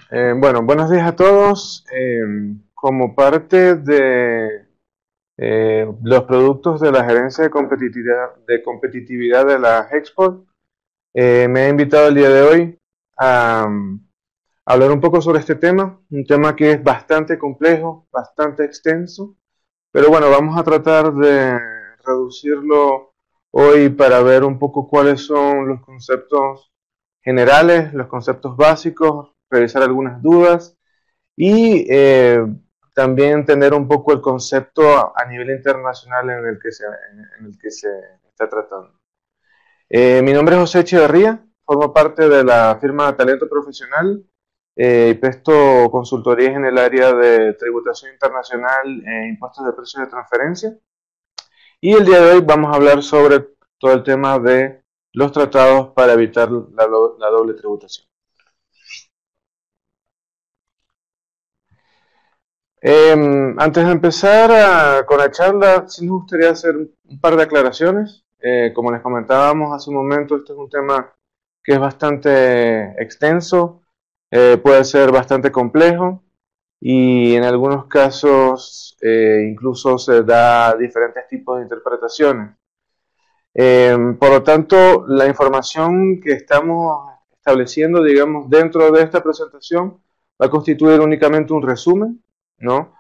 Bueno, buenos días a todos. Como parte de los productos de la Gerencia de Competitividad de la Export, me ha invitado el día de hoy a hablar un poco sobre este tema, un tema que es bastante complejo, bastante extenso, pero bueno, vamos a tratar de reducirlo hoy para ver un poco cuáles son los conceptos generales, los conceptos básicos, revisar algunas dudas y también entender un poco el concepto a nivel internacional en el que se está tratando. Mi nombre es José Echeverría, formo parte de la firma Talento Profesional y presto consultorías en el área de tributación internacional e impuestos de precios de transferencia. Y el día de hoy vamos a hablar sobre todo el tema de los tratados para evitar la doble tributación. Antes de empezar con la charla, sí me gustaría hacer un par de aclaraciones. Como les comentábamos hace un momento, este es un tema que es bastante extenso, puede ser bastante complejo y en algunos casos incluso se da diferentes tipos de interpretaciones. Por lo tanto, la información que estamos estableciendo, digamos, dentro de esta presentación va a constituir únicamente un resumen, ¿no?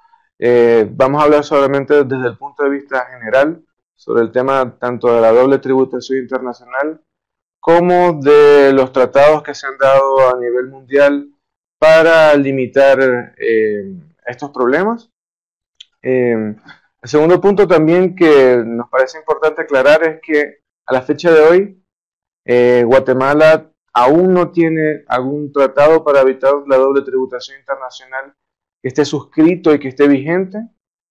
Vamos a hablar solamente desde el punto de vista general sobre el tema tanto de la doble tributación internacional como de los tratados que se han dado a nivel mundial para limitar estos problemas. El segundo punto también que nos parece importante aclarar es que a la fecha de hoy Guatemala aún no tiene algún tratado para evitar la doble tributación internacional que esté suscrito y que esté vigente.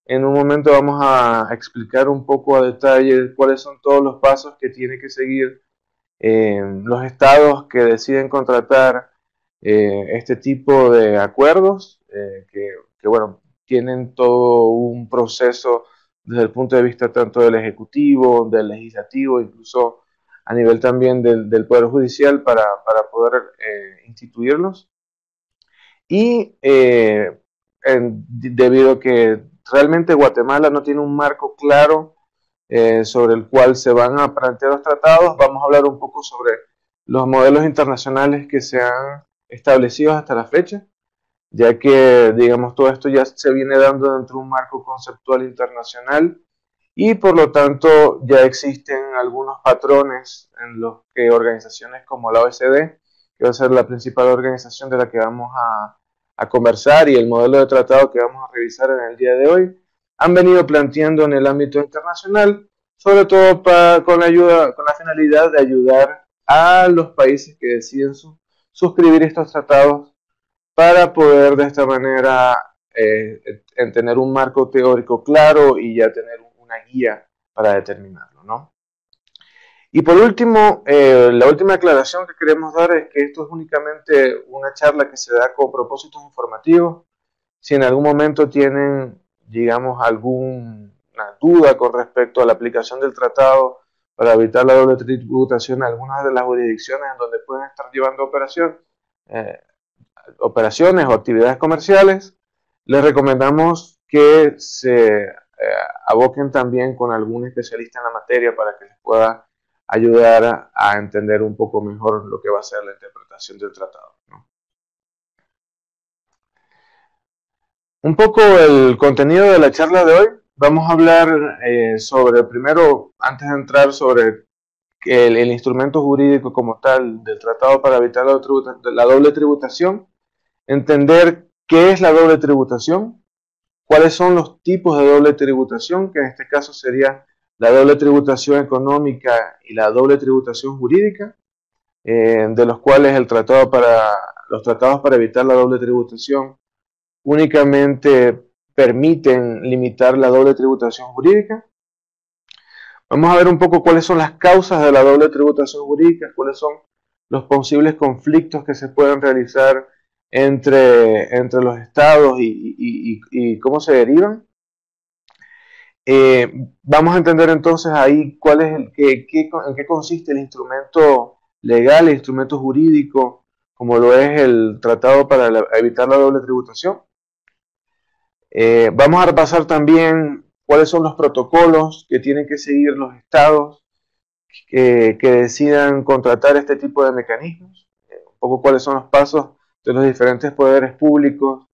En un momento vamos a explicar un poco a detalle cuáles son todos los pasos que tiene que seguir los estados que deciden contratar este tipo de acuerdos, bueno, tienen todo un proceso desde el punto de vista tanto del Ejecutivo, del Legislativo, incluso a nivel también del Poder Judicial para poder instituirlos. Y debido a que realmente Guatemala no tiene un marco claro sobre el cual se van a plantear los tratados, vamos a hablar un poco sobre los modelos internacionales que se han establecido hasta la fecha, ya que, digamos, todo esto ya se viene dando dentro de un marco conceptual internacional y por lo tanto ya existen algunos patrones en los que organizaciones como la OECD, que va a ser la principal organización de la que vamos a conversar y el modelo de tratado que vamos a revisar en el día de hoy, han venido planteando en el ámbito internacional, sobre todo con la finalidad de ayudar a los países que deciden suscribir estos tratados para poder de esta manera en tener un marco teórico claro y ya tener una guía para determinarlo, ¿no? Y por último, la última aclaración que queremos dar es que esto es únicamente una charla que se da con propósitos informativos. Si en algún momento tienen, digamos, alguna duda con respecto a la aplicación del tratado para evitar la doble tributación en algunas de las jurisdicciones en donde pueden estar llevando operaciones o actividades comerciales, les recomendamos que se aboquen también con algún especialista en la materia para que les pueda ayudar a entender un poco mejor lo que va a ser la interpretación del tratado, ¿no? Un poco el contenido de la charla de hoy. Vamos a hablar sobre, primero, antes de entrar sobre el instrumento jurídico como tal del tratado para evitar la doble tributación, entender qué es la doble tributación, cuáles son los tipos de doble tributación, que en este caso sería la doble tributación económica y la doble tributación jurídica, de los cuales los tratados para evitar la doble tributación únicamente permiten limitar la doble tributación jurídica. Vamos a ver un poco cuáles son las causas de la doble tributación jurídica, cuáles son los posibles conflictos que se pueden realizar entre los estados y cómo se derivan. Vamos a entender entonces ahí en qué consiste el instrumento legal, el instrumento jurídico como lo es el Tratado para evitar la doble tributación. Vamos a repasar también cuáles son los protocolos que tienen que seguir los estados que decidan contratar este tipo de mecanismos, un poco cuáles son los pasos de los diferentes poderes públicos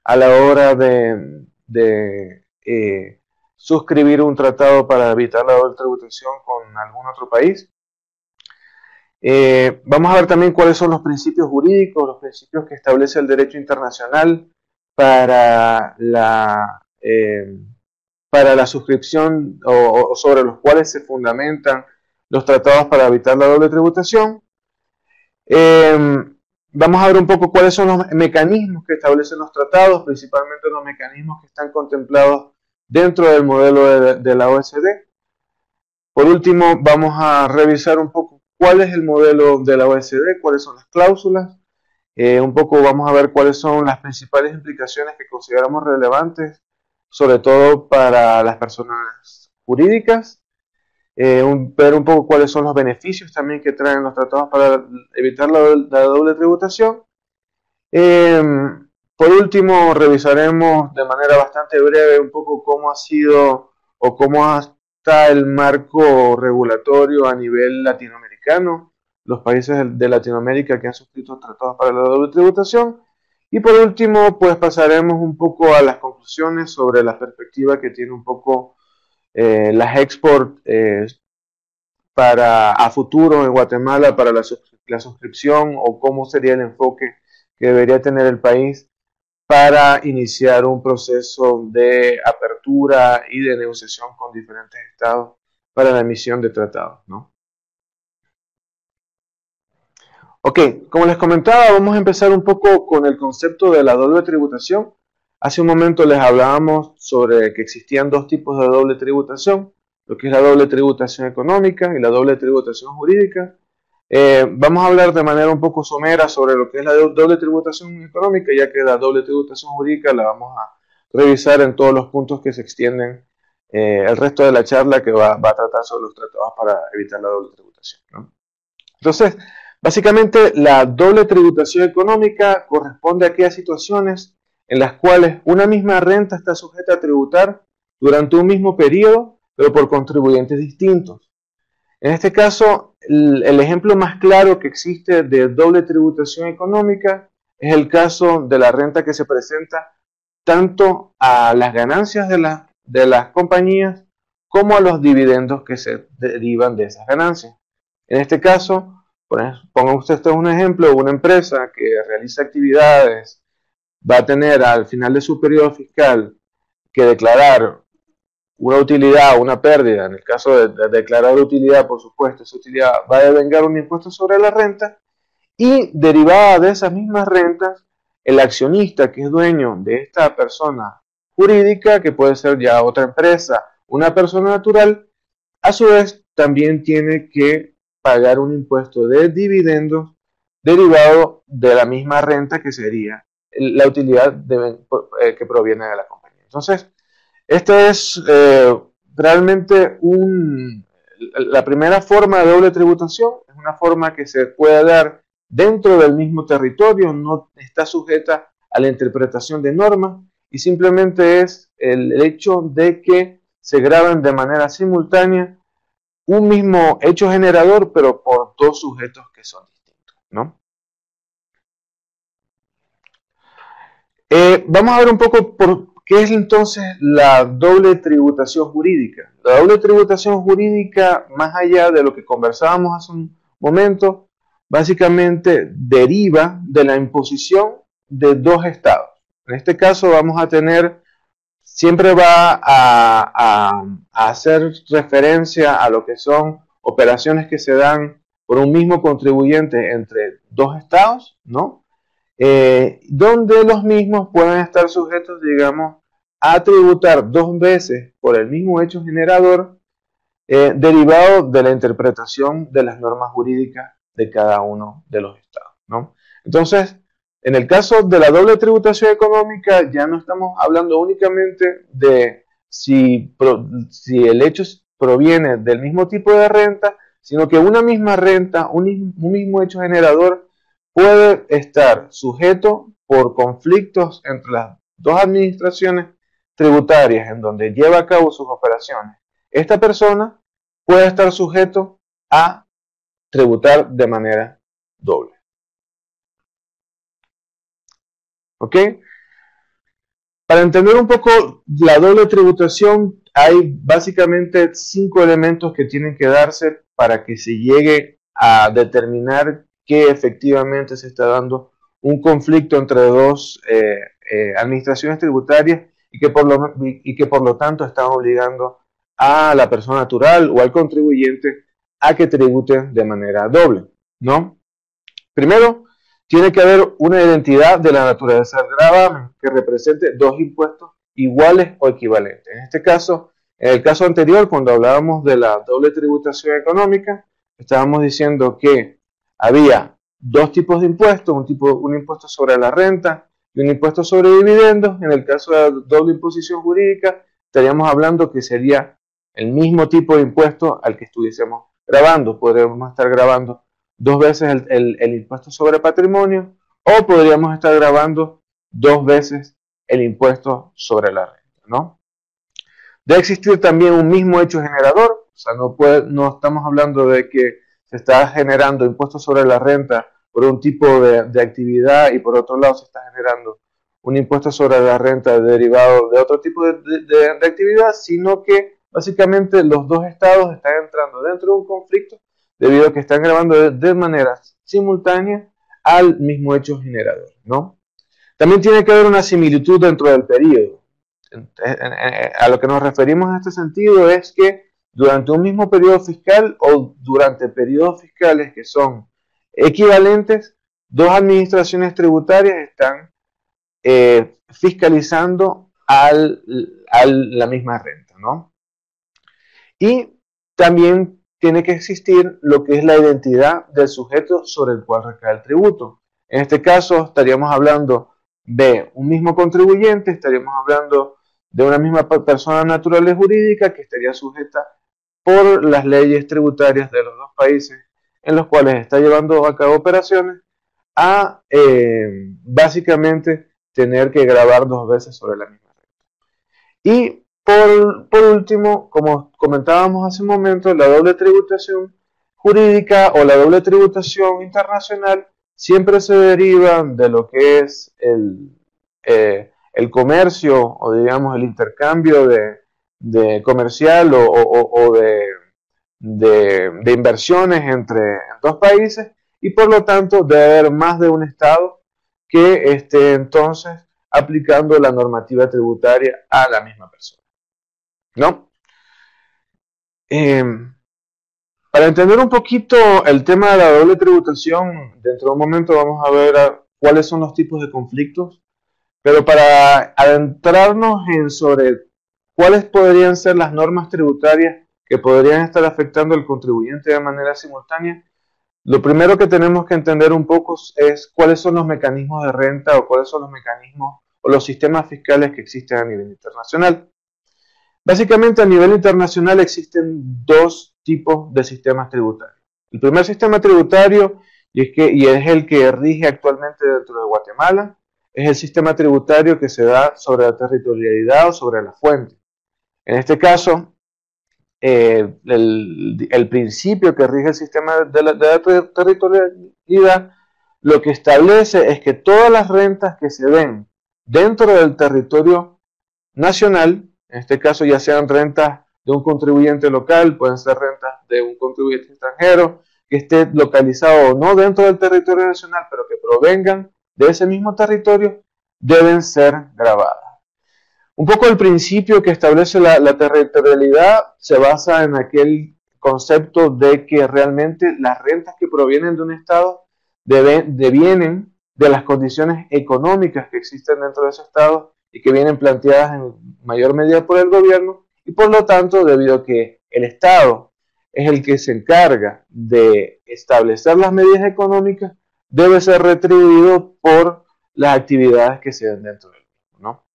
a la hora de suscribir un tratado para evitar la doble tributación con algún otro país. Vamos a ver también cuáles son los principios jurídicos, los principios que establece el derecho internacional para la suscripción o sobre los cuales se fundamentan los tratados para evitar la doble tributación. Vamos a ver un poco cuáles son los mecanismos que establecen los tratados, principalmente los mecanismos que están contemplados dentro del modelo de la OECD. Por último, vamos a revisar un poco cuál es el modelo de la OECD, cuáles son las cláusulas. Un poco vamos a ver cuáles son las principales implicaciones que consideramos relevantes, sobre todo para las personas jurídicas. Ver un poco cuáles son los beneficios también que traen los tratados para evitar la doble tributación. Por último, revisaremos de manera bastante breve un poco cómo ha sido o cómo está el marco regulatorio a nivel latinoamericano, los países de Latinoamérica que han suscrito tratados para la doble tributación. Y por último, pues pasaremos un poco a las conclusiones sobre la perspectiva que tiene un poco las export a futuro en Guatemala para la suscripción, o cómo sería el enfoque que debería tener el país para iniciar un proceso de apertura y de negociación con diferentes estados para la emisión de tratados, ¿no? Ok, como les comentaba, vamos a empezar un poco con el concepto de la doble tributación. Hace un momento les hablábamos sobre que existían dos tipos de doble tributación, lo que es la doble tributación económica y la doble tributación jurídica. Vamos a hablar de manera un poco somera sobre lo que es la doble tributación económica, ya que la doble tributación jurídica la vamos a revisar en todos los puntos que se extienden el resto de la charla, que va a tratar sobre los tratados para evitar la doble tributación, ¿no? Entonces, básicamente la doble tributación económica corresponde a aquellas situaciones en las cuales una misma renta está sujeta a tributar durante un mismo periodo, pero por contribuyentes distintos. En este caso, el ejemplo más claro que existe de doble tributación económica es el caso de la renta que se presenta tanto a las ganancias de las compañías como a los dividendos que se derivan de esas ganancias. En este caso, pongan ustedes un ejemplo, una empresa que realiza actividades va a tener al final de su periodo fiscal que declarar una utilidad o una pérdida. En el caso de declarar utilidad, por supuesto, esa utilidad va a devengar un impuesto sobre la renta, y derivada de esas mismas rentas, el accionista que es dueño de esta persona jurídica, que puede ser ya otra empresa, una persona natural, a su vez también tiene que pagar un impuesto de dividendos derivado de la misma renta que sería la utilidad que proviene de la compañía. Entonces, esta es realmente la primera forma de doble tributación. Es una forma que se puede dar dentro del mismo territorio, no está sujeta a la interpretación de normas, y simplemente es el hecho de que se graban de manera simultánea un mismo hecho generador, pero por dos sujetos que son distintos, ¿no? Vamos a ver un poco por qué es entonces la doble tributación jurídica. La doble tributación jurídica, más allá de lo que conversábamos hace un momento, básicamente deriva de la imposición de dos estados. En este caso vamos a tener, siempre va a hacer referencia a lo que son operaciones que se dan por un mismo contribuyente entre dos estados, ¿no? Donde los mismos pueden estar sujetos, digamos, a tributar dos veces por el mismo hecho generador, derivado de la interpretación de las normas jurídicas de cada uno de los estados, ¿no? Entonces, en el caso de la doble tributación económica, ya no estamos hablando únicamente de si el hecho proviene del mismo tipo de renta, sino que una misma renta, un mismo hecho generador, puede estar sujeto por conflictos entre las dos administraciones tributarias en donde lleva a cabo sus operaciones. Esta persona puede estar sujeto a tributar de manera doble. ¿Ok? Para entender un poco la doble tributación, hay básicamente 5 elementos que tienen que darse para que se llegue a determinar que efectivamente se está dando un conflicto entre dos administraciones tributarias y que por lo tanto están obligando a la persona natural o al contribuyente a que tribute de manera doble, ¿no? Primero, tiene que haber una identidad de la naturaleza del gravamen que represente dos impuestos iguales o equivalentes. En este caso, en el caso anterior, cuando hablábamos de la doble tributación económica, estábamos diciendo que había dos tipos de impuestos, un impuesto sobre la renta y un impuesto sobre dividendos. En el caso de la doble imposición jurídica, estaríamos hablando que sería el mismo tipo de impuesto al que estuviésemos grabando. Podríamos estar grabando dos veces el impuesto sobre patrimonio o podríamos estar grabando dos veces el impuesto sobre la renta, ¿no? Debe existir también un mismo hecho generador, o sea, no estamos hablando de que se está generando impuesto sobre la renta por un tipo de actividad y por otro lado se está generando un impuesto sobre la renta derivado de otro tipo de actividad, sino que básicamente los dos estados están entrando dentro de un conflicto debido a que están grabando de manera simultánea al mismo hecho generador, ¿no? También tiene que haber una similitud dentro del periodo. A lo que nos referimos en este sentido es que durante un mismo periodo fiscal o durante periodos fiscales que son equivalentes, dos administraciones tributarias están fiscalizando a la misma renta, ¿no? Y también tiene que existir lo que es la identidad del sujeto sobre el cual recae el tributo. En este caso estaríamos hablando de un mismo contribuyente, estaríamos hablando de una misma persona natural y jurídica que estaría sujeta por las leyes tributarias de los dos países en los cuales está llevando a cabo operaciones a básicamente tener que grabar dos veces sobre la misma renta. Y por último, como comentábamos hace un momento, la doble tributación jurídica o la doble tributación internacional siempre se deriva de lo que es el comercio o digamos el intercambio de comercial o de inversiones entre dos países y por lo tanto debe haber más de un estado que esté entonces aplicando la normativa tributaria a la misma persona, ¿no? Para entender un poquito el tema de la doble tributación, dentro de un momento vamos a ver cuáles son los tipos de conflictos, pero para adentrarnos en sobre cuáles podrían ser las normas tributarias que podrían estar afectando al contribuyente de manera simultánea, lo primero que tenemos que entender un poco es cuáles son los mecanismos de renta o cuáles son los mecanismos o los sistemas fiscales que existen a nivel internacional. Básicamente a nivel internacional existen dos tipos de sistemas tributarios. El primer sistema tributario, y es el que rige actualmente dentro de Guatemala, es el sistema tributario que se da sobre la territorialidad o sobre la fuente. En este caso, el principio que rige el sistema de la territorialidad lo que establece es que todas las rentas que se den dentro del territorio nacional, en este caso ya sean rentas de un contribuyente local, pueden ser rentas de un contribuyente extranjero, que esté localizado o no dentro del territorio nacional, pero que provengan de ese mismo territorio, deben ser grabadas. Un poco el principio que establece la territorialidad se basa en aquel concepto de que realmente las rentas que provienen de un estado devienen de las condiciones económicas que existen dentro de ese estado y que vienen planteadas en mayor medida por el gobierno y por lo tanto debido a que el estado es el que se encarga de establecer las medidas económicas, debe ser retribuido por las actividades que se den dentro del mismo, ¿no?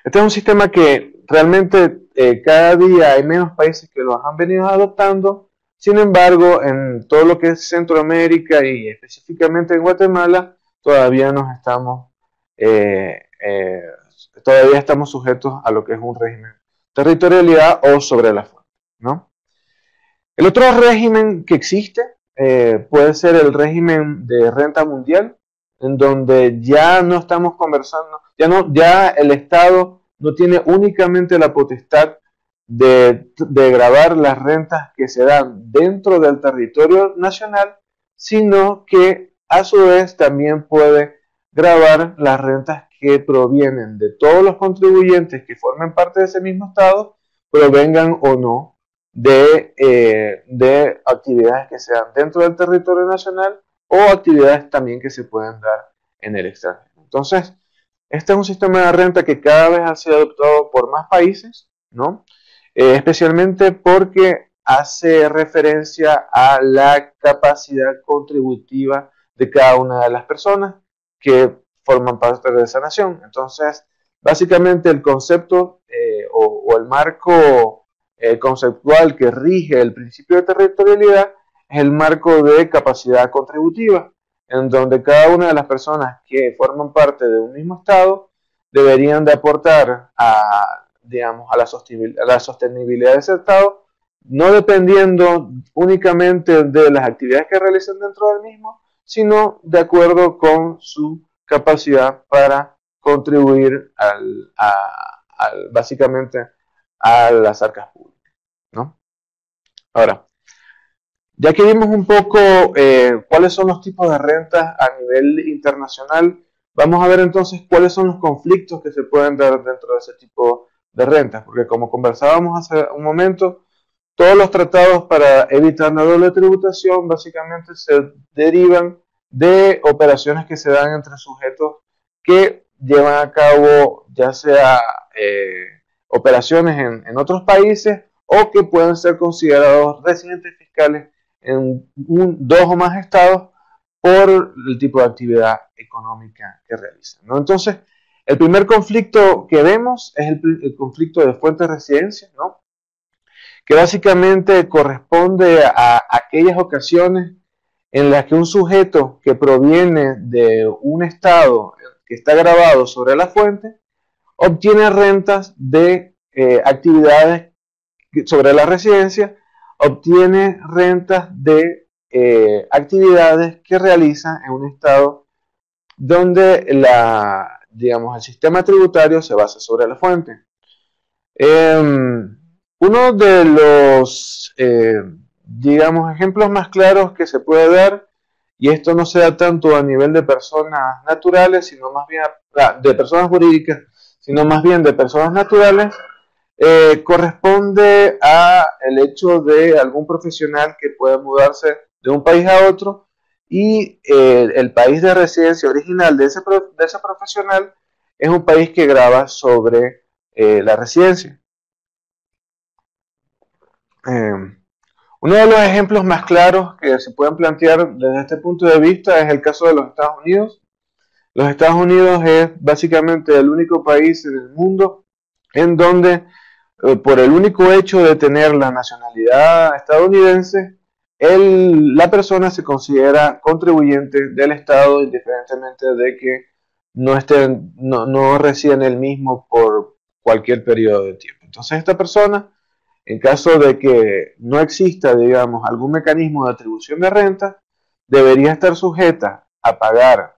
Este es un sistema que realmente cada día hay menos países que lo han venido adoptando, Sin embargo, en todo lo que es Centroamérica y específicamente en Guatemala, todavía nos estamos, eh, eh, todavía estamos sujetos a lo que es un régimen de territorialidad o sobre la fuente, ¿no? El otro régimen que existe puede ser el régimen de renta mundial, en donde ya no estamos conversando, ya el Estado no tiene únicamente la potestad de gravar las rentas que se dan dentro del territorio nacional, sino que a su vez también puede gravar las rentas que provienen de todos los contribuyentes que formen parte de ese mismo Estado, provengan o no de actividades que se dan dentro del territorio nacional o actividades también que se pueden dar en el extranjero. Entonces, este es un sistema de renta que cada vez ha sido adoptado por más países, ¿no? Especialmente porque hace referencia a la capacidad contributiva de cada una de las personas que forman parte de esa nación. Entonces, básicamente el concepto o el marco conceptual que rige el principio de territorialidad es el marco de capacidad contributiva, en donde cada una de las personas que forman parte de un mismo Estado deberían de aportar digamos, a la sostenibilidad de ese Estado, no dependiendo únicamente de las actividades que realicen dentro del mismo, sino de acuerdo con su capacidad para contribuir básicamente a las arcas públicas, ¿no? Ahora, ya que vimos un poco cuáles son los tipos de rentas a nivel internacional, vamos a ver entonces cuáles son los conflictos que se pueden dar dentro de ese tipo de rentas, porque como conversábamos hace un momento, todos los tratados para evitar la doble tributación básicamente se derivan de operaciones que se dan entre sujetos que llevan a cabo ya sea operaciones en otros países o que pueden ser considerados residentes fiscales en dos o más estados por el tipo de actividad económica que realizan, ¿no? Entonces, el primer conflicto que vemos es el conflicto de fuente de residencia, ¿no? Que básicamente corresponde a aquellas ocasiones en las que un sujeto que proviene de un estado que está grabado sobre la fuente obtiene rentas de actividades sobre la residencia, obtiene rentas de actividades que realiza en un estado donde digamos, el sistema tributario se basa sobre la fuente. Uno de los, digamos, ejemplos más claros que se puede dar, y esto no se da tanto a nivel de personas naturales, sino más bien de personas jurídicas, sino más bien de personas naturales, corresponde a el hecho de algún profesional que pueda mudarse de un país a otro y el país de residencia original de ese profesional es un país que grava sobre la residencia. Uno de los ejemplos más claros que se pueden plantear desde este punto de vista es el caso de los Estados Unidos. Los Estados Unidos es básicamente el único país en el mundo en donde por el único hecho de tener la nacionalidad estadounidense, la persona se considera contribuyente del Estado indiferentemente de que no resida en el mismo por cualquier periodo de tiempo. Entonces esta persona, en caso de que no exista, digamos, algún mecanismo de atribución de renta, debería estar sujeta a pagar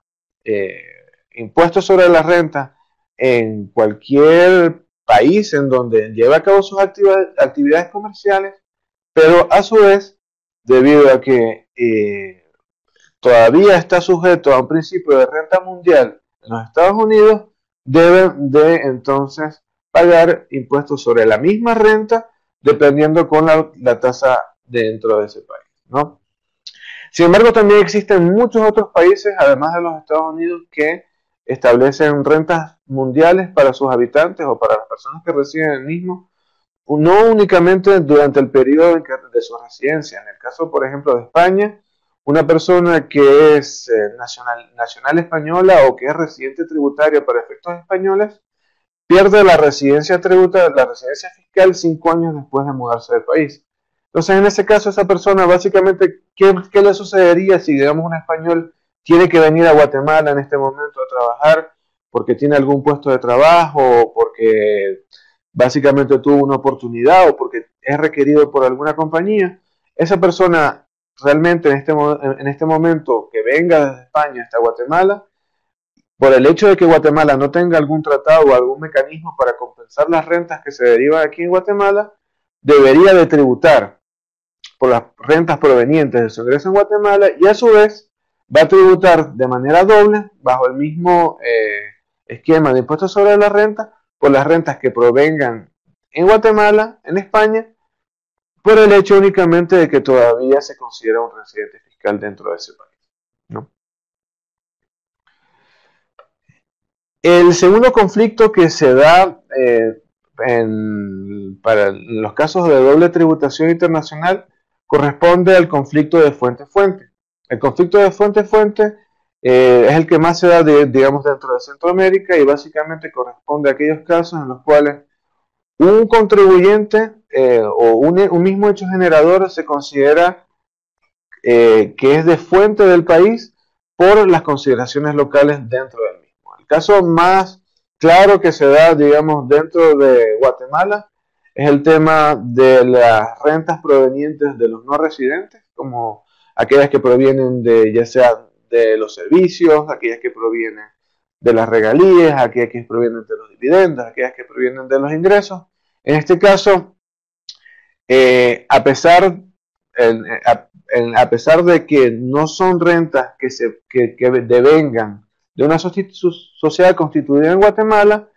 impuestos sobre la renta en cualquier país en donde lleva a cabo sus actividades comerciales, pero a su vez, debido a que todavía está sujeto a un principio de renta mundial en los Estados Unidos, deben de entonces pagar impuestos sobre la misma renta dependiendo con la tasa dentro de ese país, ¿no? Sin embargo, también existen muchos otros países, además de los Estados Unidos, que establecen rentas mundiales para sus habitantes o para las personas que residen en el mismo, no únicamente durante el periodo de su residencia. En el caso, por ejemplo, de España, una persona que es nacional española o que es residente tributaria para efectos españoles, pierde la residencia tributaria, la residencia fiscal 5 años después de mudarse del país. Entonces, en ese caso, esa persona básicamente, ¿qué le sucedería si, digamos, un español tiene que venir a Guatemala en este momento a trabajar porque tiene algún puesto de trabajo o porque básicamente tuvo una oportunidad o porque es requerido por alguna compañía? Esa persona realmente en este momento que venga desde España hasta Guatemala, por el hecho de que Guatemala no tenga algún tratado o algún mecanismo para compensar las rentas que se derivan aquí en Guatemala, debería de tributar por las rentas provenientes de su ingreso en Guatemala y a su vez va a tributar de manera doble bajo el mismo esquema de impuestos sobre la renta por las rentas que provengan en Guatemala, en España, por el hecho únicamente de que todavía se considera un residente fiscal dentro de ese país, ¿no? El segundo conflicto que se da para los casos de doble tributación internacional corresponde al conflicto de fuente-fuente. El conflicto de fuente-fuente es el que más se da, digamos, dentro de Centroamérica y básicamente corresponde a aquellos casos en los cuales un contribuyente o un mismo hecho generador se considera que es de fuente del país por las consideraciones locales dentro del mismo. El caso más claro que se da, digamos, dentro de Guatemala es el tema de las rentas provenientes de los no residentes, como aquellas que provienen de, ya sea de los servicios, aquellas que provienen de las regalías, aquellas que provienen de los dividendos, aquellas que provienen de los ingresos. En este caso, a pesar a pesar de que no son rentas que devengan de una sociedad constituida en Guatemala,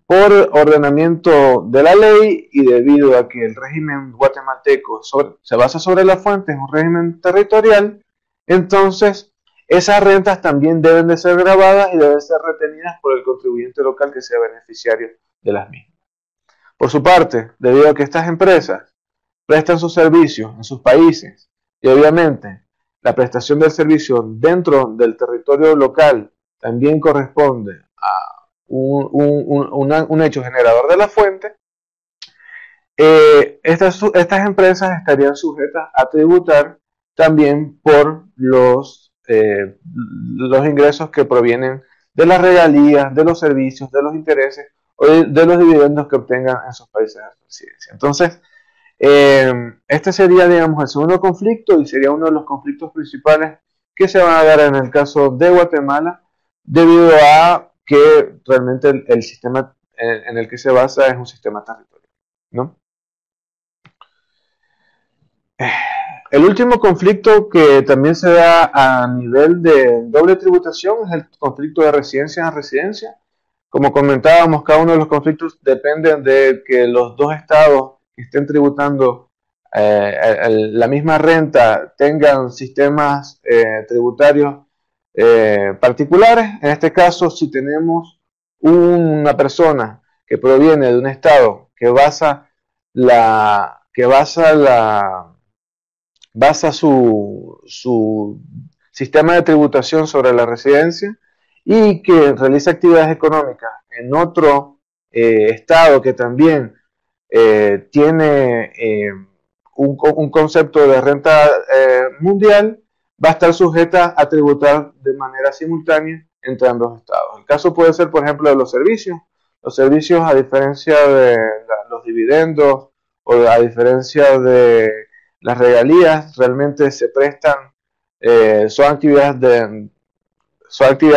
por ordenamiento de la ley y debido a que el régimen guatemalteco se basa sobre la fuente, es un régimen territorial, entonces esas rentas también deben de ser grabadas y deben ser retenidas por el contribuyente local que sea beneficiario de las mismas. Por su parte, debido a que estas empresas prestan sus servicios en sus países y obviamente la prestación del servicio dentro del territorio local también corresponde a un hecho generador de la fuente, estas empresas estarían sujetas a tributar también por los ingresos que provienen de las regalías, de los servicios, de los intereses o de los dividendos que obtengan en sus países de residencia. Entonces, este sería, digamos, el segundo conflicto y sería uno de los conflictos principales que se van a dar en el caso de Guatemala, debido a que realmente el sistema en el que se basa es un sistema territorial, ¿no? El último conflicto que también se da a nivel de doble tributación es el conflicto de residencia a residencia. Como comentábamos, cada uno de los conflictos depende de que los dos estados que estén tributando la misma renta tengan sistemas tributarios particulares. En este caso, si tenemos una persona que proviene de un estado que basa su sistema de tributación sobre la residencia y que realiza actividades económicas en otro estado que también tiene un concepto de renta mundial, va a estar sujeta a tributar de manera simultánea entre ambos estados. El caso puede ser, por ejemplo, de los servicios. Los servicios, a diferencia de los dividendos o a diferencia de las regalías, realmente se prestan, son actividades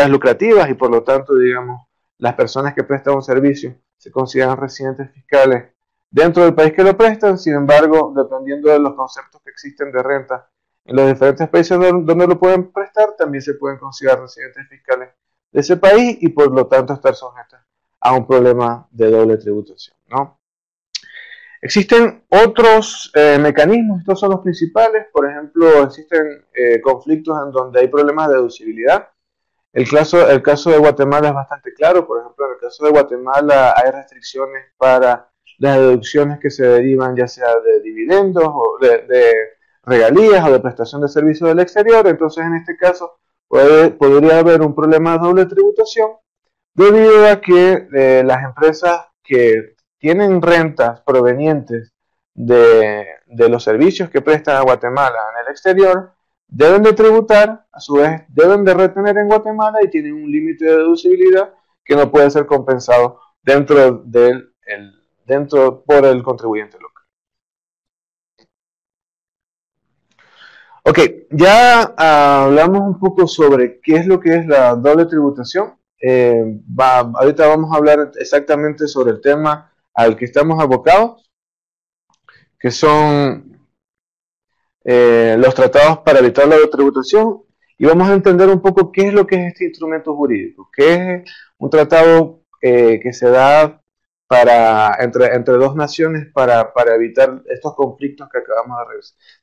lucrativas y por lo tanto, digamos, las personas que prestan un servicio se consideran residentes fiscales dentro del país que lo prestan. Sin embargo, dependiendo de los conceptos que existen de renta en los diferentes países donde lo pueden prestar, también se pueden considerar residentes fiscales de ese país y por lo tanto estar sujetas a un problema de doble tributación, ¿no? Existen otros mecanismos, estos son los principales. Por ejemplo, existen conflictos en donde hay problemas de deducibilidad. El caso de Guatemala es bastante claro. Por ejemplo, en el caso de Guatemala hay restricciones para las deducciones que se derivan ya sea de dividendos o de regalías o de prestación de servicios del exterior. Entonces, en este caso, podría haber un problema de doble tributación debido a que las empresas que tienen rentas provenientes de los servicios que prestan a Guatemala en el exterior deben de tributar, a su vez deben de retener en Guatemala y tienen un límite de deducibilidad que no puede ser compensado dentro por el contribuyente local. Ok, ya hablamos un poco sobre qué es lo que es la doble tributación. Ahorita vamos a hablar exactamente sobre el tema al que estamos abocados, que son los tratados para evitar la doble tributación, y vamos a entender un poco qué es lo que es este instrumento jurídico, qué es un tratado que se da entre dos naciones para evitar estos conflictos que acabamos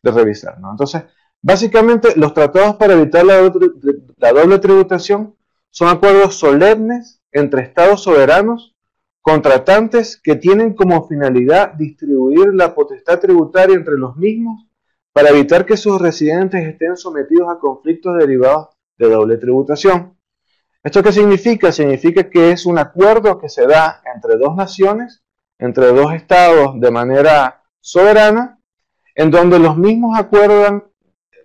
de revisar, ¿no? Entonces, básicamente, los tratados para evitar la doble tributación son acuerdos solemnes entre estados soberanos, contratantes que tienen como finalidad distribuir la potestad tributaria entre los mismos para evitar que sus residentes estén sometidos a conflictos derivados de doble tributación. ¿Esto qué significa? Significa que es un acuerdo que se da entre dos naciones, entre dos estados de manera soberana, en donde los mismos acuerdan,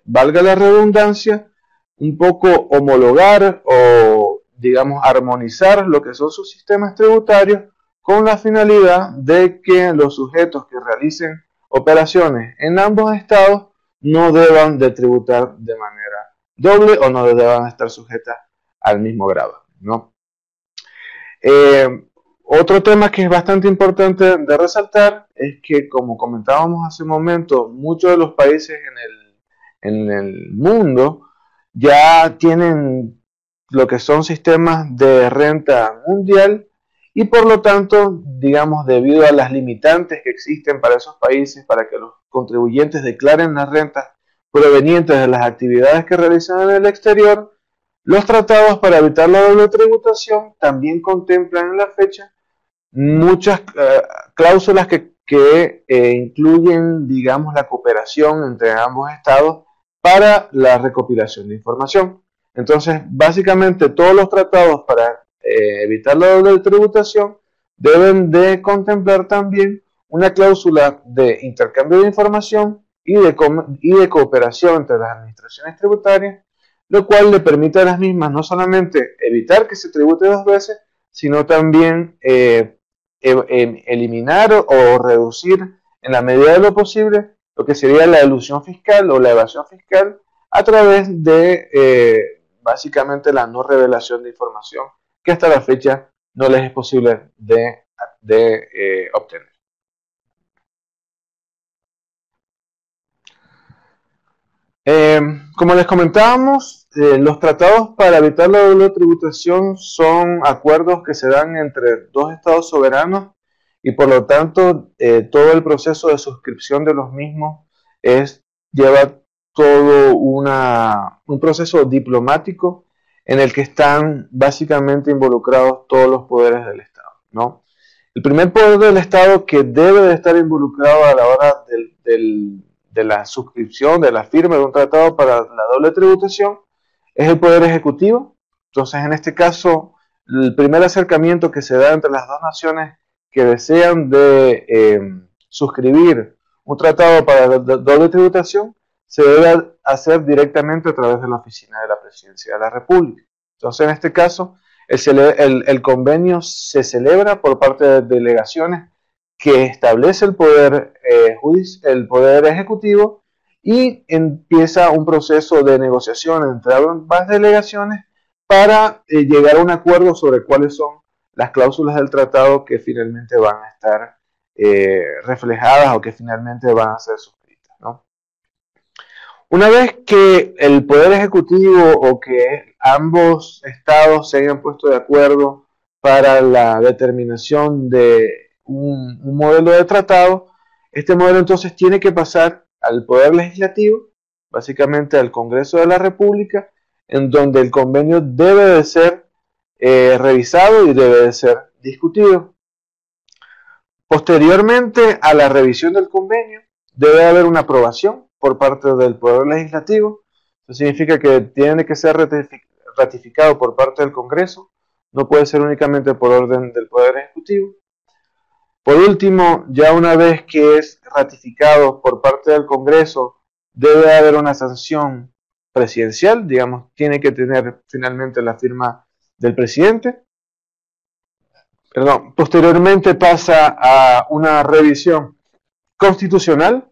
valga la redundancia, un poco homologar o, digamos, armonizar lo que son sus sistemas tributarios con la finalidad de que los sujetos que realicen operaciones en ambos estados no deban de tributar de manera doble o no deban estar sujetas al mismo grado, ¿no? Otro tema que es bastante importante de resaltar es que, como comentábamos hace un momento, muchos de los países en el mundo ya tienen lo que son sistemas de renta mundial y por lo tanto, digamos, debido a las limitantes que existen para esos países para que los contribuyentes declaren las rentas provenientes de las actividades que realizan en el exterior, los tratados para evitar la doble tributación también contemplan en la fecha muchas cláusulas que incluyen, digamos, la cooperación entre ambos estados para la recopilación de información. Entonces, básicamente todos los tratados para evitar la doble tributación deben de contemplar también una cláusula de intercambio de información y de cooperación entre las administraciones tributarias, lo cual le permite a las mismas no solamente evitar que se tribute dos veces, sino también eliminar o reducir en la medida de lo posible lo que sería la elusión fiscal o la evasión fiscal a través de básicamente la no revelación de información que hasta la fecha no les es posible de obtener. Como les comentábamos, los tratados para evitar la doble tributación son acuerdos que se dan entre dos estados soberanos y por lo tanto todo el proceso de suscripción de los mismos lleva todo un proceso diplomático en el que están básicamente involucrados todos los poderes del Estado, ¿no? El primer poder del Estado que debe de estar involucrado a la hora de la suscripción, de la firma de un tratado para la doble tributación, es el Poder Ejecutivo. Entonces, en este caso, el primer acercamiento que se da entre las dos naciones que desean de suscribir un tratado para la doble tributación se debe hacer directamente a través de la oficina de la Presidencia de la República. Entonces, en este caso, el convenio se celebra por parte de delegaciones que establece el poder ejecutivo y empieza un proceso de negociación entre ambas delegaciones para llegar a un acuerdo sobre cuáles son las cláusulas del tratado que finalmente van a estar reflejadas o que finalmente van a ser suscritas, ¿no? Una vez que el Poder Ejecutivo o que ambos estados se hayan puesto de acuerdo para la determinación de un modelo de tratado, este modelo entonces tiene que pasar al Poder Legislativo, básicamente al Congreso de la República, en donde el convenio debe de ser revisado y debe de ser discutido. Posteriormente a la revisión del convenio, debe haber una aprobación por parte del Poder Legislativo. Eso significa que tiene que ser ratificado por parte del Congreso, no puede ser únicamente por orden del Poder Ejecutivo. Por último, ya una vez que es ratificado por parte del Congreso, debe haber una sanción presidencial, digamos, tiene que tener finalmente la firma del presidente. Perdón, posteriormente pasa a una revisión constitucional.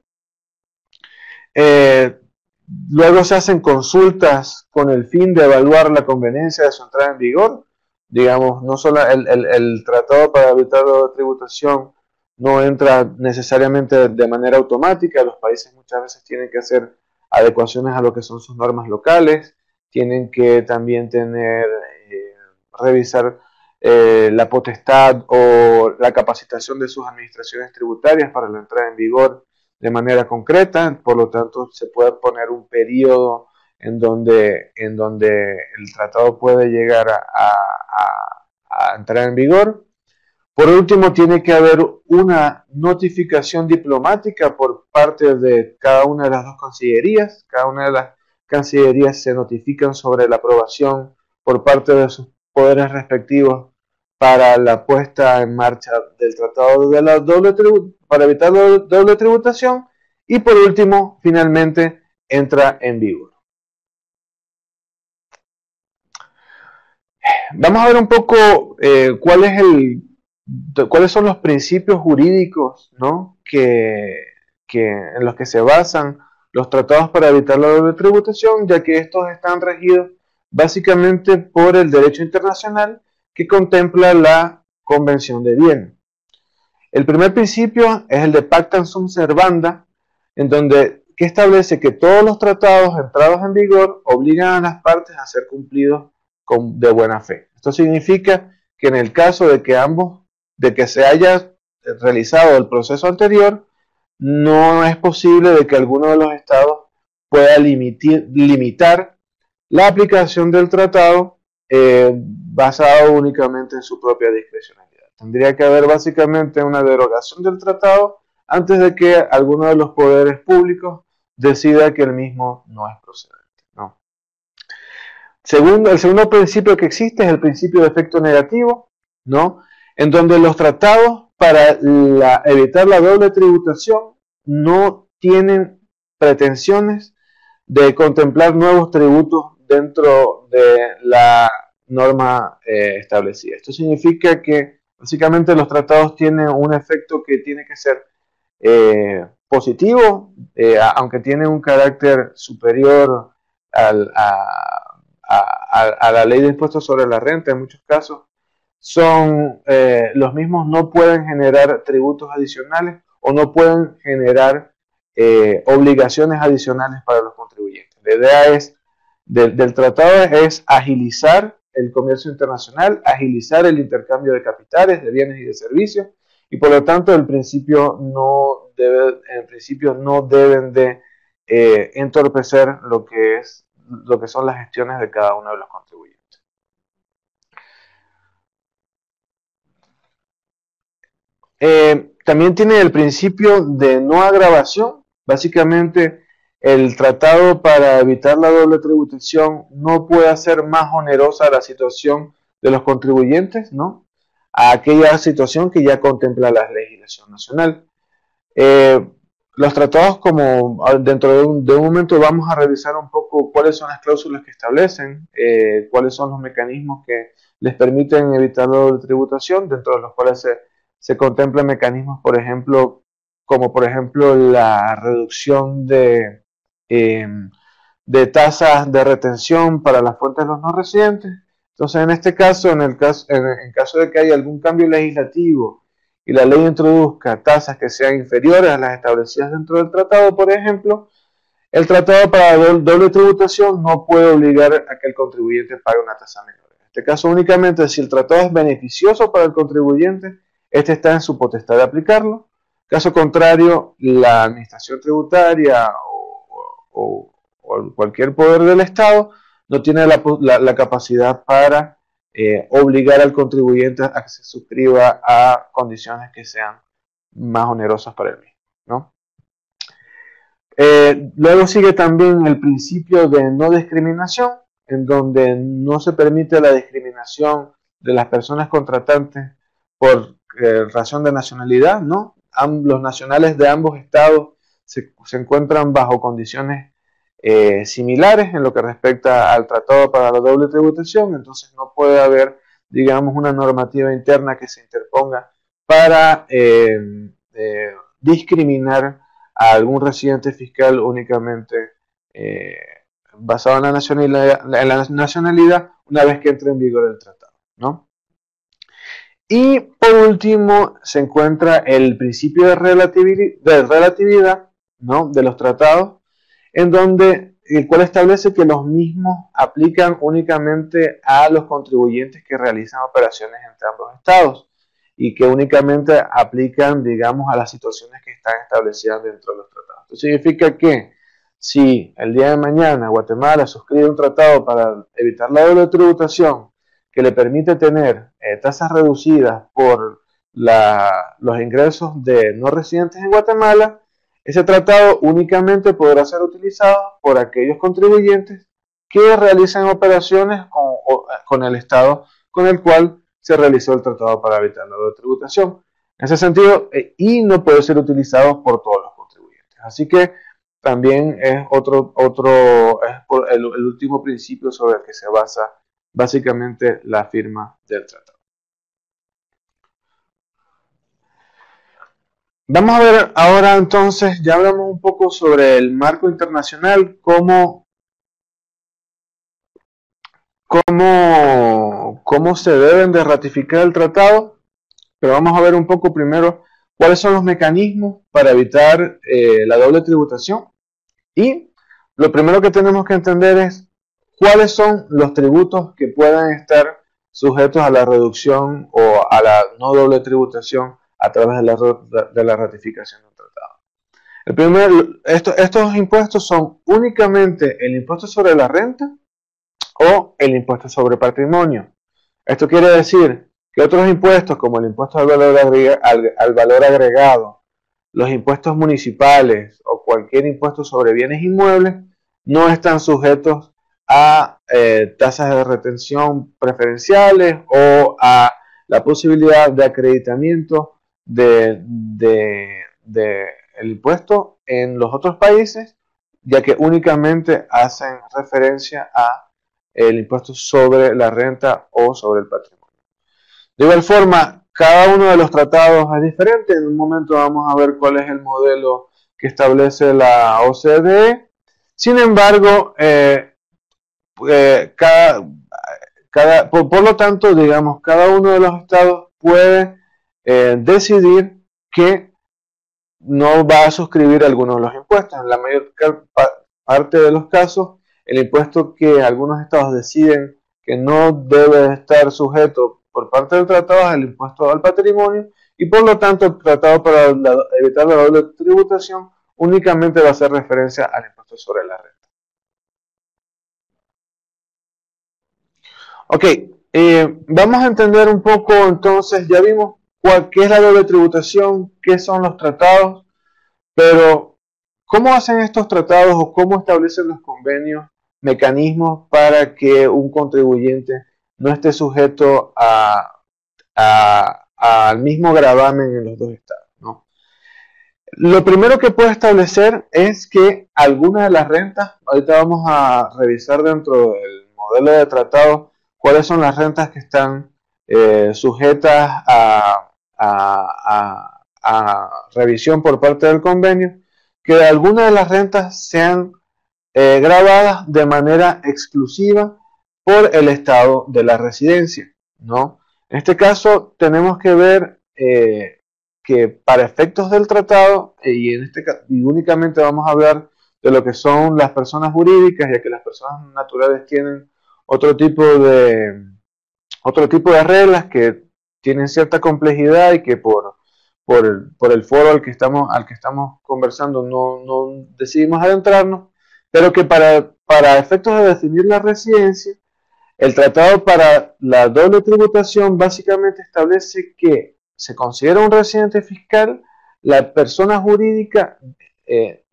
Luego se hacen consultas con el fin de evaluar la conveniencia de su entrada en vigor. Digamos, no solo el tratado para evitar la tributación no entra necesariamente de manera automática. Los países muchas veces tienen que hacer adecuaciones a lo que son sus normas locales, tienen que también revisar la potestad o la capacitación de sus administraciones tributarias para la entrada en vigor de manera concreta. Por lo tanto, se puede poner un periodo en donde el tratado puede llegar a entrar en vigor. Por último, tiene que haber una notificación diplomática por parte de cada una de las dos cancillerías. Cada una de las cancillerías se notifican sobre la aprobación por parte de sus poderes respectivos para la puesta en marcha del tratado de la para evitar la doble tributación. Y por último, finalmente, entra en vigor. Vamos a ver un poco cuáles son los principios jurídicos, ¿no? En los que se basan los tratados para evitar la doble tributación, ya que estos están regidos básicamente por el derecho internacional que contempla la Convención de Viena. El primer principio es el de Pacta sunt servanda, que establece que todos los tratados entrados en vigor obligan a las partes a ser cumplidos de buena fe. Esto significa que en el caso de que se haya realizado el proceso anterior, no es posible de que alguno de los estados pueda limitar la aplicación del tratado basado únicamente en su propia discrecionalidad. Tendría que haber básicamente una derogación del tratado antes de que alguno de los poderes públicos decida que el mismo no es procedente, ¿no? El segundo principio que existe es el principio de efecto negativo, ¿no? En donde los tratados para evitar la doble tributación no tienen pretensiones de contemplar nuevos tributos dentro de la norma establecida. Esto significa que básicamente los tratados tienen un efecto que tiene que ser positivo, aunque tiene un carácter superior a la ley de impuestos sobre la renta. En muchos casos los mismos no pueden generar tributos adicionales o no pueden generar obligaciones adicionales para los contribuyentes. La idea del tratado es agilizar el comercio internacional, agilizar el intercambio de capitales, de bienes y de servicios, y por lo tanto en principio no deben de entorpecer lo que son las gestiones de cada uno de los contribuyentes. También tiene el principio de no agravación. Básicamente, el tratado para evitar la doble tributación no puede hacer más onerosa la situación de los contribuyentes, ¿no?, a aquella situación que ya contempla la legislación nacional. Los tratados, como dentro de un momento vamos a revisar un poco cuáles son las cláusulas que establecen, cuáles son los mecanismos que les permiten evitar la doble tributación, dentro de los cuales se contemplan mecanismos, como por ejemplo la reducción de tasas de retención para las fuentes de los no residentes. Entonces, en este caso, en caso de que haya algún cambio legislativo y la ley introduzca tasas que sean inferiores a las establecidas dentro del tratado, por ejemplo, el tratado para doble tributación no puede obligar a que el contribuyente pague una tasa menor. En este caso, únicamente si el tratado es beneficioso para el contribuyente, este está en su potestad de aplicarlo. Caso contrario, la administración tributaria o cualquier poder del Estado no tiene la capacidad para obligar al contribuyente a que se suscriba a condiciones que sean más onerosas para él mismo, ¿no? Luego sigue también el principio de no discriminación, en donde no se permite la discriminación de las personas contratantes por razón de nacionalidad, ¿no? Los nacionales de ambos estados se encuentran bajo condiciones similares en lo que respecta al tratado para la doble tributación, entonces no puede haber, digamos, una normativa interna que se interponga para discriminar a algún residente fiscal únicamente basado en la nacionalidad una vez que entre en vigor el tratado, ¿no? Y por último se encuentra el principio de relatividad, ¿no? De los tratados, en donde el cual establece que los mismos aplican únicamente a los contribuyentes que realizan operaciones entre ambos estados y que únicamente aplican, digamos, a las situaciones que están establecidas dentro de los tratados. Esto significa que si el día de mañana Guatemala suscribe un tratado para evitar la doble tributación que le permite tener tasas reducidas por los ingresos de no residentes en Guatemala, ese tratado únicamente podrá ser utilizado por aquellos contribuyentes que realicen operaciones con el Estado con el cual se realizó el tratado para evitar la doble tributación. En ese sentido, y no puede ser utilizado por todos los contribuyentes. Así que también es el último principio sobre el que se basa básicamente la firma del tratado. Vamos a ver ahora entonces, ya hablamos un poco sobre el marco internacional, cómo se deben de ratificar el tratado, pero vamos a ver un poco primero cuáles son los mecanismos para evitar la doble tributación. Y lo primero que tenemos que entender es cuáles son los tributos que puedan estar sujetos a la reducción o a la no doble tributación a través de la ratificación del tratado. Estos impuestos son únicamente el impuesto sobre la renta o el impuesto sobre patrimonio. Esto quiere decir que otros impuestos como el impuesto al valor agregado, los impuestos municipales o cualquier impuesto sobre bienes inmuebles no están sujetos a tasas de retención preferenciales o a la posibilidad de acreditamiento del impuesto en los otros países, ya que únicamente hacen referencia a el impuesto sobre la renta o sobre el patrimonio. De igual forma, cada uno de los tratados es diferente. En un momento vamos a ver cuál es el modelo que establece la OCDE. Sin embargo, por lo tanto, digamos, cada uno de los estados puede decidir que no va a suscribir algunos de los impuestos. En la mayor parte de los casos, el impuesto que algunos estados deciden que no debe estar sujeto por parte del tratado es el impuesto al patrimonio, y por lo tanto el tratado para evitar la doble tributación únicamente va a hacer referencia al impuesto sobre la renta. Ok, vamos a entender un poco entonces, ya vimos qué es la doble tributación, qué son los tratados, pero ¿cómo hacen estos tratados o cómo establecen los convenios mecanismos para que un contribuyente no esté sujeto al mismo gravamen en los dos estados, ¿no? Lo primero que puede establecer es que algunas de las rentas, ahorita vamos a revisar dentro del modelo de tratado cuáles son las rentas que están sujetas a revisión por parte del convenio, que algunas de las rentas sean gravadas de manera exclusiva por el estado de la residencia, ¿no? En este caso tenemos que ver que para efectos del tratado, y únicamente vamos a hablar de lo que son las personas jurídicas, ya que las personas naturales tienen otro tipo de reglas que tienen cierta complejidad y que por el foro al que estamos conversando no decidimos adentrarnos, pero que para efectos de definir la residencia, el tratado para la doble tributación básicamente establece que se considera un residente fiscal la persona jurídica,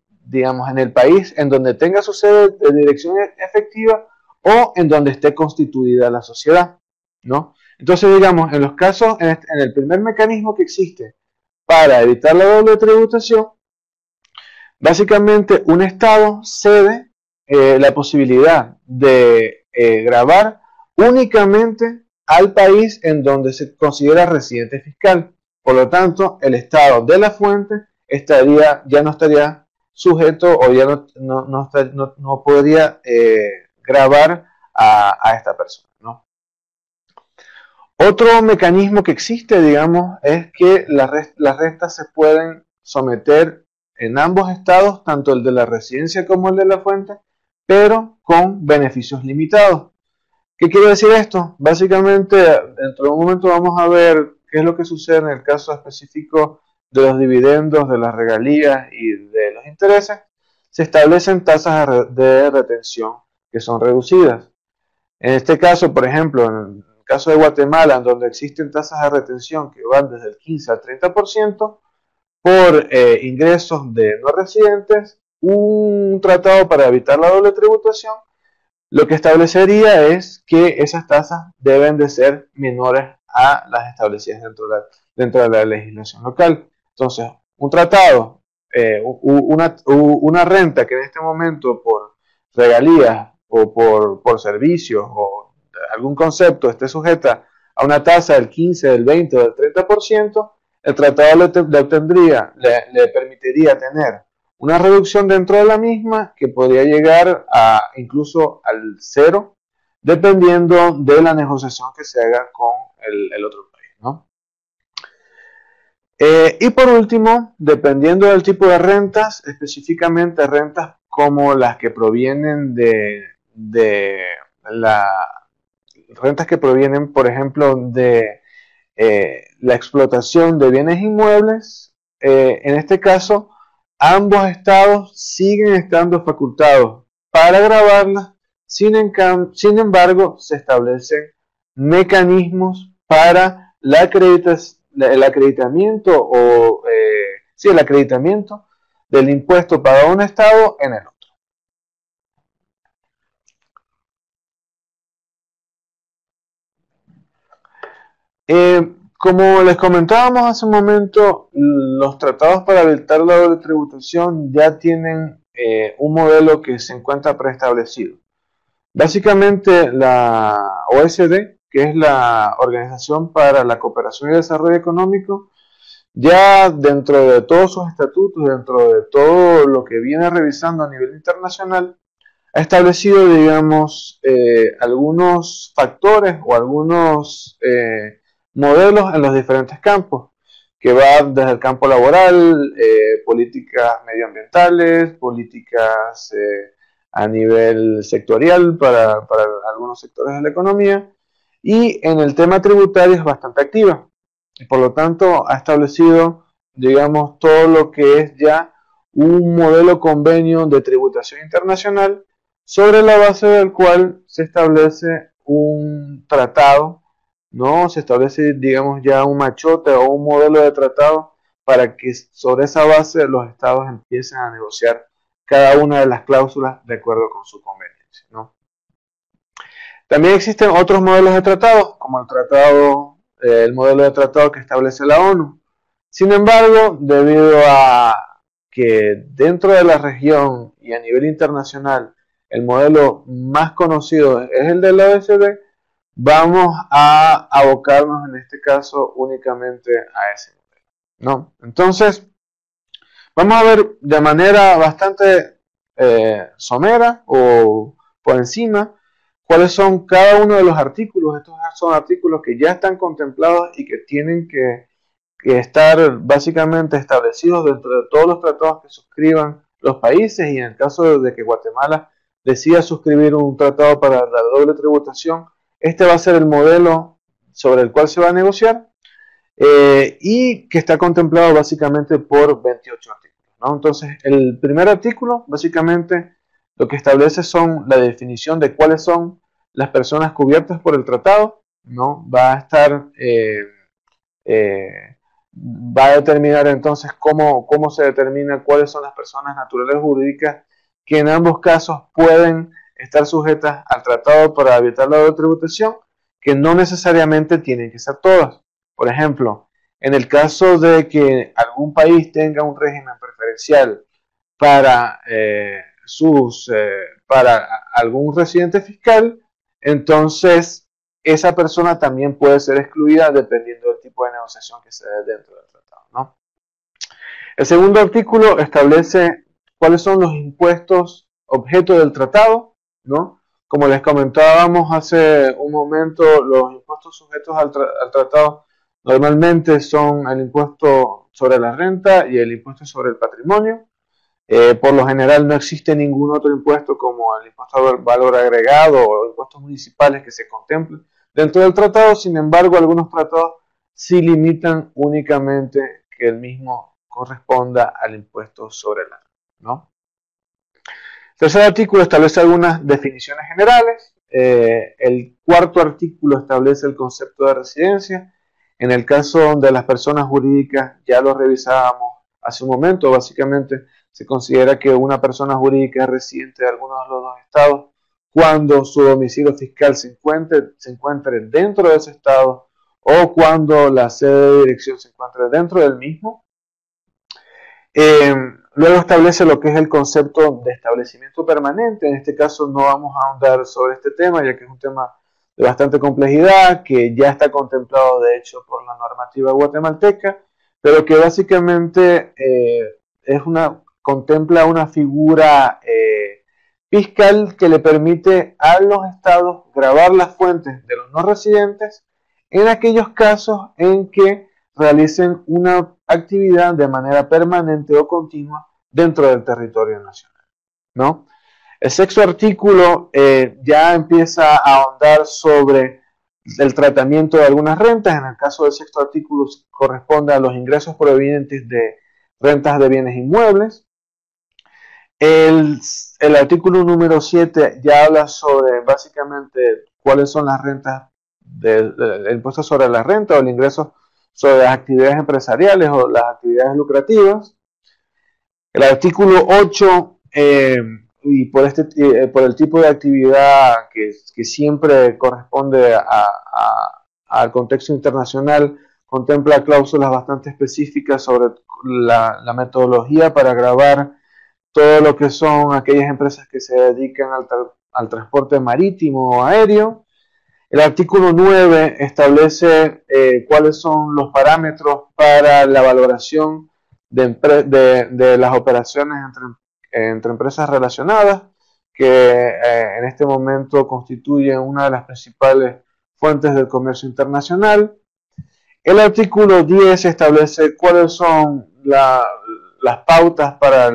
digamos, en el país en donde tenga su sede de dirección efectiva o en donde esté constituida la sociedad, ¿no? Entonces, digamos, en los casos, en el primer mecanismo que existe para evitar la doble tributación, básicamente un Estado cede la posibilidad de gravar únicamente al país en donde se considera residente fiscal. Por lo tanto, el Estado de la fuente ya no estaría sujeto o ya no podría gravar a esta persona, ¿no? Otro mecanismo que existe, digamos, es que las rentas se pueden someter en ambos estados, tanto el de la residencia como el de la fuente, pero con beneficios limitados. ¿Qué quiere decir esto? Básicamente, dentro de un momento vamos a ver qué es lo que sucede en el caso específico de los dividendos, de las regalías y de los intereses. Se establecen tasas de retención que son reducidas. En este caso, por ejemplo, en el caso de Guatemala, en donde existen tasas de retención que van desde el 15 al 30% por ingresos de no residentes, un tratado para evitar la doble tributación lo que establecería es que esas tasas deben de ser menores a las establecidas dentro de la legislación local. Entonces, un tratado, una renta que en este momento por regalías o por servicios o algún concepto esté sujeta a una tasa del 15, del 20 o del 30%, el tratado le permitiría tener una reducción dentro de la misma que podría llegar incluso al cero, dependiendo de la negociación que se haga con el otro país, ¿no? Y por último, dependiendo del tipo de rentas, específicamente rentas como las que provienen rentas que provienen, por ejemplo, de la explotación de bienes inmuebles, en este caso, ambos estados siguen estando facultados para grabarlas, sin embargo, se establecen mecanismos para el acreditamiento el acreditamiento del impuesto pagado a un estado en el otro. Como les comentábamos hace un momento, los tratados para evitar la doble tributación ya tienen un modelo que se encuentra preestablecido. Básicamente la OECD, que es la Organización para la Cooperación y Desarrollo Económico, ya dentro de todos sus estatutos, dentro de todo lo que viene revisando a nivel internacional, ha establecido, digamos, algunos factores o algunos modelos en los diferentes campos, que va desde el campo laboral, políticas medioambientales, políticas a nivel sectorial para algunos sectores de la economía, y en el tema tributario es bastante activa. Y por lo tanto, ha establecido, digamos, todo lo que es ya un modelo convenio de tributación internacional sobre la base del cual se establece un tratado, ¿no? Se establece, digamos, ya un machote o un modelo de tratado para que sobre esa base los estados empiecen a negociar cada una de las cláusulas de acuerdo con su conveniencia, ¿no? También existen otros modelos de tratados, como el modelo de tratado que establece la ONU. Sin embargo, debido a que dentro de la región y a nivel internacional el modelo más conocido es el de la OECD, vamos a abocarnos en este caso únicamente a ese modelo, ¿no? Entonces, vamos a ver de manera bastante somera o por encima cuáles son cada uno de los artículos. Estos son artículos que ya están contemplados y que tienen que estar básicamente establecidos dentro de todos los tratados que suscriban los países, y en el caso de que Guatemala decida suscribir un tratado para la doble tributación, este va a ser el modelo sobre el cual se va a negociar y que está contemplado básicamente por 28 artículos, ¿no? Entonces, el primer artículo básicamente lo que establece son la definición de cuáles son las personas cubiertas por el tratado, ¿no? Va a determinar entonces cómo se determina cuáles son las personas naturales jurídicas que en ambos casos pueden estar sujetas al tratado para evitar la doble tributación, que no necesariamente tienen que ser todas. Por ejemplo, en el caso de que algún país tenga un régimen preferencial para, para algún residente fiscal, entonces esa persona también puede ser excluida dependiendo del tipo de negociación que se dé dentro del tratado, ¿no? El segundo artículo establece cuáles son los impuestos objeto del tratado, ¿no? Como les comentábamos hace un momento, los impuestos sujetos al tratado normalmente son el impuesto sobre la renta y el impuesto sobre el patrimonio. Por lo general no existe ningún otro impuesto como el impuesto al valor agregado o impuestos municipales que se contemplen dentro del tratado. Sin embargo, algunos tratados sí limitan únicamente que el mismo corresponda al impuesto sobre la renta, ¿no? El tercer artículo establece algunas definiciones generales. El cuarto artículo establece el concepto de residencia. En el caso de las personas jurídicas, ya lo revisábamos hace un momento, básicamente se considera que una persona jurídica es residente de alguno de los dos estados cuando su domicilio fiscal se encuentre dentro de ese estado o cuando la sede de dirección se encuentre dentro del mismo. Luego establece lo que es el concepto de establecimiento permanente. En este caso no vamos a ahondar sobre este tema, ya que es un tema de bastante complejidad, que ya está contemplado de hecho por la normativa guatemalteca, pero que básicamente contempla una figura fiscal que le permite a los estados gravar las fuentes de los no residentes en aquellos casos en que realicen una actividad de manera permanente o continua dentro del territorio nacional, ¿no? El sexto artículo ya empieza a ahondar sobre el tratamiento de algunas rentas. En el caso del sexto artículo corresponde a los ingresos provenientes de rentas de bienes inmuebles. El artículo número 7 ya habla sobre básicamente cuáles son las rentas del impuesto sobre la renta o el ingreso sobre las actividades empresariales o las actividades lucrativas. El artículo 8, y por el tipo de actividad que siempre corresponde al contexto internacional, contempla cláusulas bastante específicas sobre la metodología para gravar todo lo que son aquellas empresas que se dedican al transporte marítimo o aéreo. El artículo 9 establece cuáles son los parámetros para la valoración de las operaciones entre empresas relacionadas, que en este momento constituyen una de las principales fuentes del comercio internacional. El artículo 10 establece cuáles son las pautas para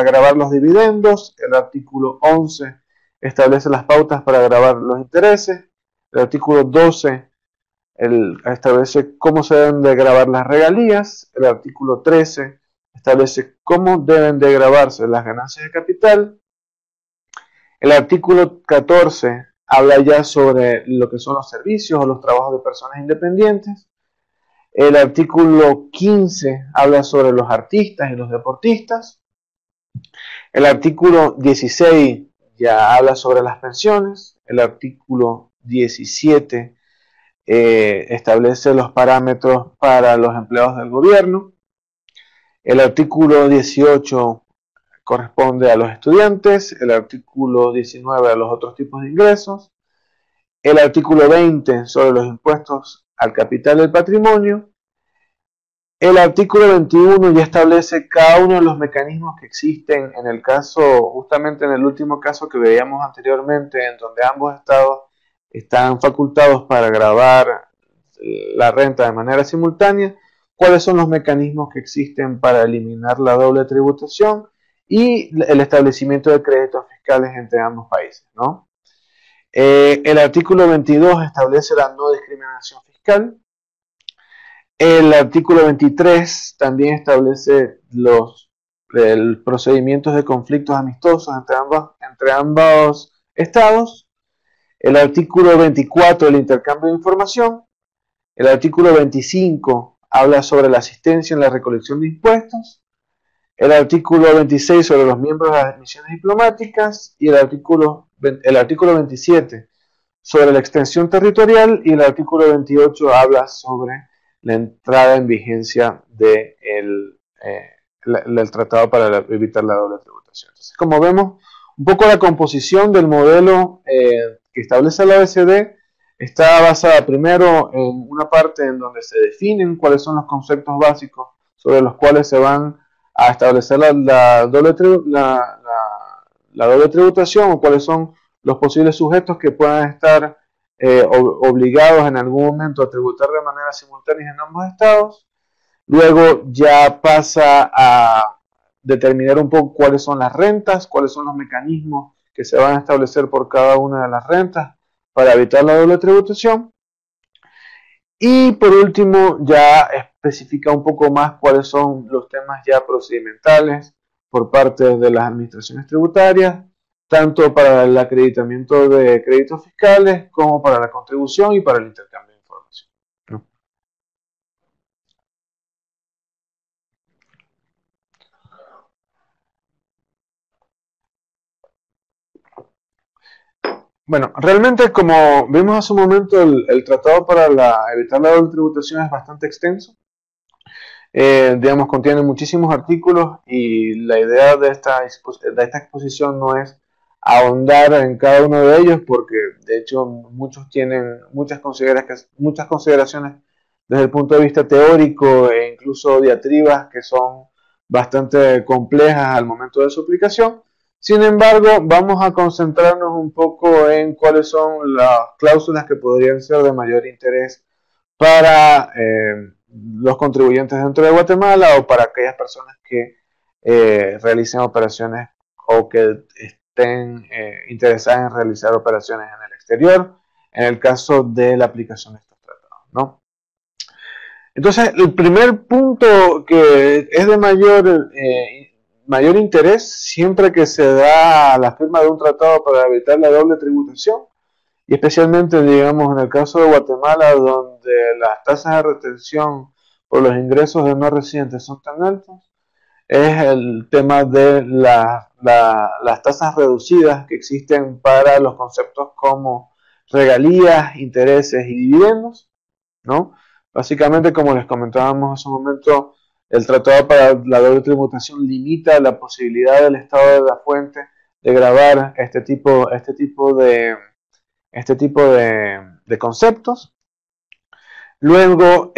gravar los dividendos. El artículo 11 establece las pautas para gravar los intereses. El artículo 12 establece cómo se deben de gravar las regalías. El artículo 13 establece cómo deben de gravarse las ganancias de capital. El artículo 14 habla ya sobre lo que son los servicios o los trabajos de personas independientes. El artículo 15 habla sobre los artistas y los deportistas. El artículo 16 ya habla sobre las pensiones. El artículo 17 establece los parámetros para los empleados del gobierno. El artículo 18 corresponde a los estudiantes. El artículo 19 a los otros tipos de ingresos. El artículo 20 sobre los impuestos al capital y el patrimonio. El artículo 21 ya establece cada uno de los mecanismos que existen en el caso, justamente en el último caso que veíamos anteriormente, en donde ambos estados están facultados para gravar la renta de manera simultánea, cuáles son los mecanismos que existen para eliminar la doble tributación y el establecimiento de créditos fiscales entre ambos países, ¿no? El artículo 22 establece la no discriminación fiscal. El artículo 23 también establece los procedimientos de conflictos amistosos entre ambos estados. El artículo 24, el intercambio de información. El artículo 25 habla sobre la asistencia en la recolección de impuestos. El artículo 26 sobre los miembros de las misiones diplomáticas. Y el artículo 27 sobre la extensión territorial y el artículo 28 habla sobre la entrada en vigencia del tratado para evitar la doble tributación. Entonces, como vemos, un poco la composición del modelo que establece la OECD está basada primero en una parte en donde se definen cuáles son los conceptos básicos sobre los cuales se van a establecer la doble tributación, o cuáles son los posibles sujetos que puedan estar obligados en algún momento a tributar de manera simultánea en ambos estados. Luego ya pasa a determinar un poco cuáles son las rentas, cuáles son los mecanismos que se van a establecer por cada una de las rentas para evitar la doble tributación. Y por último ya especifica un poco más cuáles son los temas ya procedimentales por parte de las administraciones tributarias, tanto para el acreditamiento de créditos fiscales como para la contribución y para el intercambio de información, ¿no? Bueno, realmente como vimos hace un momento, el tratado para evitar la doble tributación es bastante extenso. Digamos, contiene muchísimos artículos y la idea de esta exposición no es ahondar en cada uno de ellos, porque de hecho muchos tienen muchas consideraciones desde el punto de vista teórico e incluso diatribas que son bastante complejas al momento de su aplicación. Sin embargo, vamos a concentrarnos un poco en cuáles son las cláusulas que podrían ser de mayor interés para los contribuyentes dentro de Guatemala, o para aquellas personas que realicen operaciones o que estén interesadas en realizar operaciones en el exterior, en el caso de la aplicación de estos tratados, ¿no? Entonces, el primer punto que es de mayor interés siempre que se da la firma de un tratado para evitar la doble tributación, y especialmente, digamos, en el caso de Guatemala, donde las tasas de retención por los ingresos de no residentes son tan altas, es el tema de las tasas reducidas que existen para los conceptos como regalías, intereses y dividendos, ¿no? Básicamente, como les comentábamos hace un momento, el Tratado para la Doble Tributación limita la posibilidad del Estado de la fuente de gravar este tipo de conceptos. Luego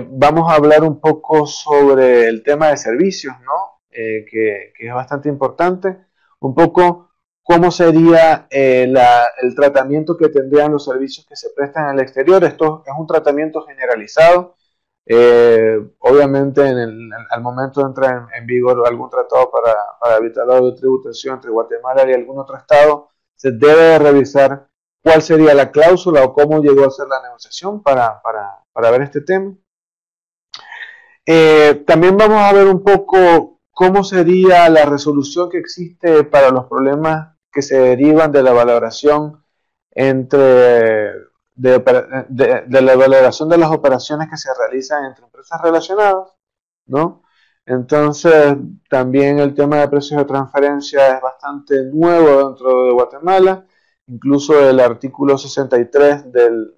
vamos a hablar un poco sobre el tema de servicios, ¿no? Que es bastante importante. Un poco cómo sería el tratamiento que tendrían los servicios que se prestan en el exterior. Esto es un tratamiento generalizado. Obviamente, al momento de entrar en vigor algún tratado para evitar la doble tributación entre Guatemala y algún otro estado, se debe revisar cuál sería la cláusula o cómo llegó a ser la negociación para ver este tema. También vamos a ver un poco cómo sería la resolución que existe para los problemas que se derivan de la valoración de la valoración de las operaciones que se realizan entre empresas relacionadas, ¿no? Entonces, también el tema de precios de transferencia es bastante nuevo dentro de Guatemala. Incluso el artículo 63 del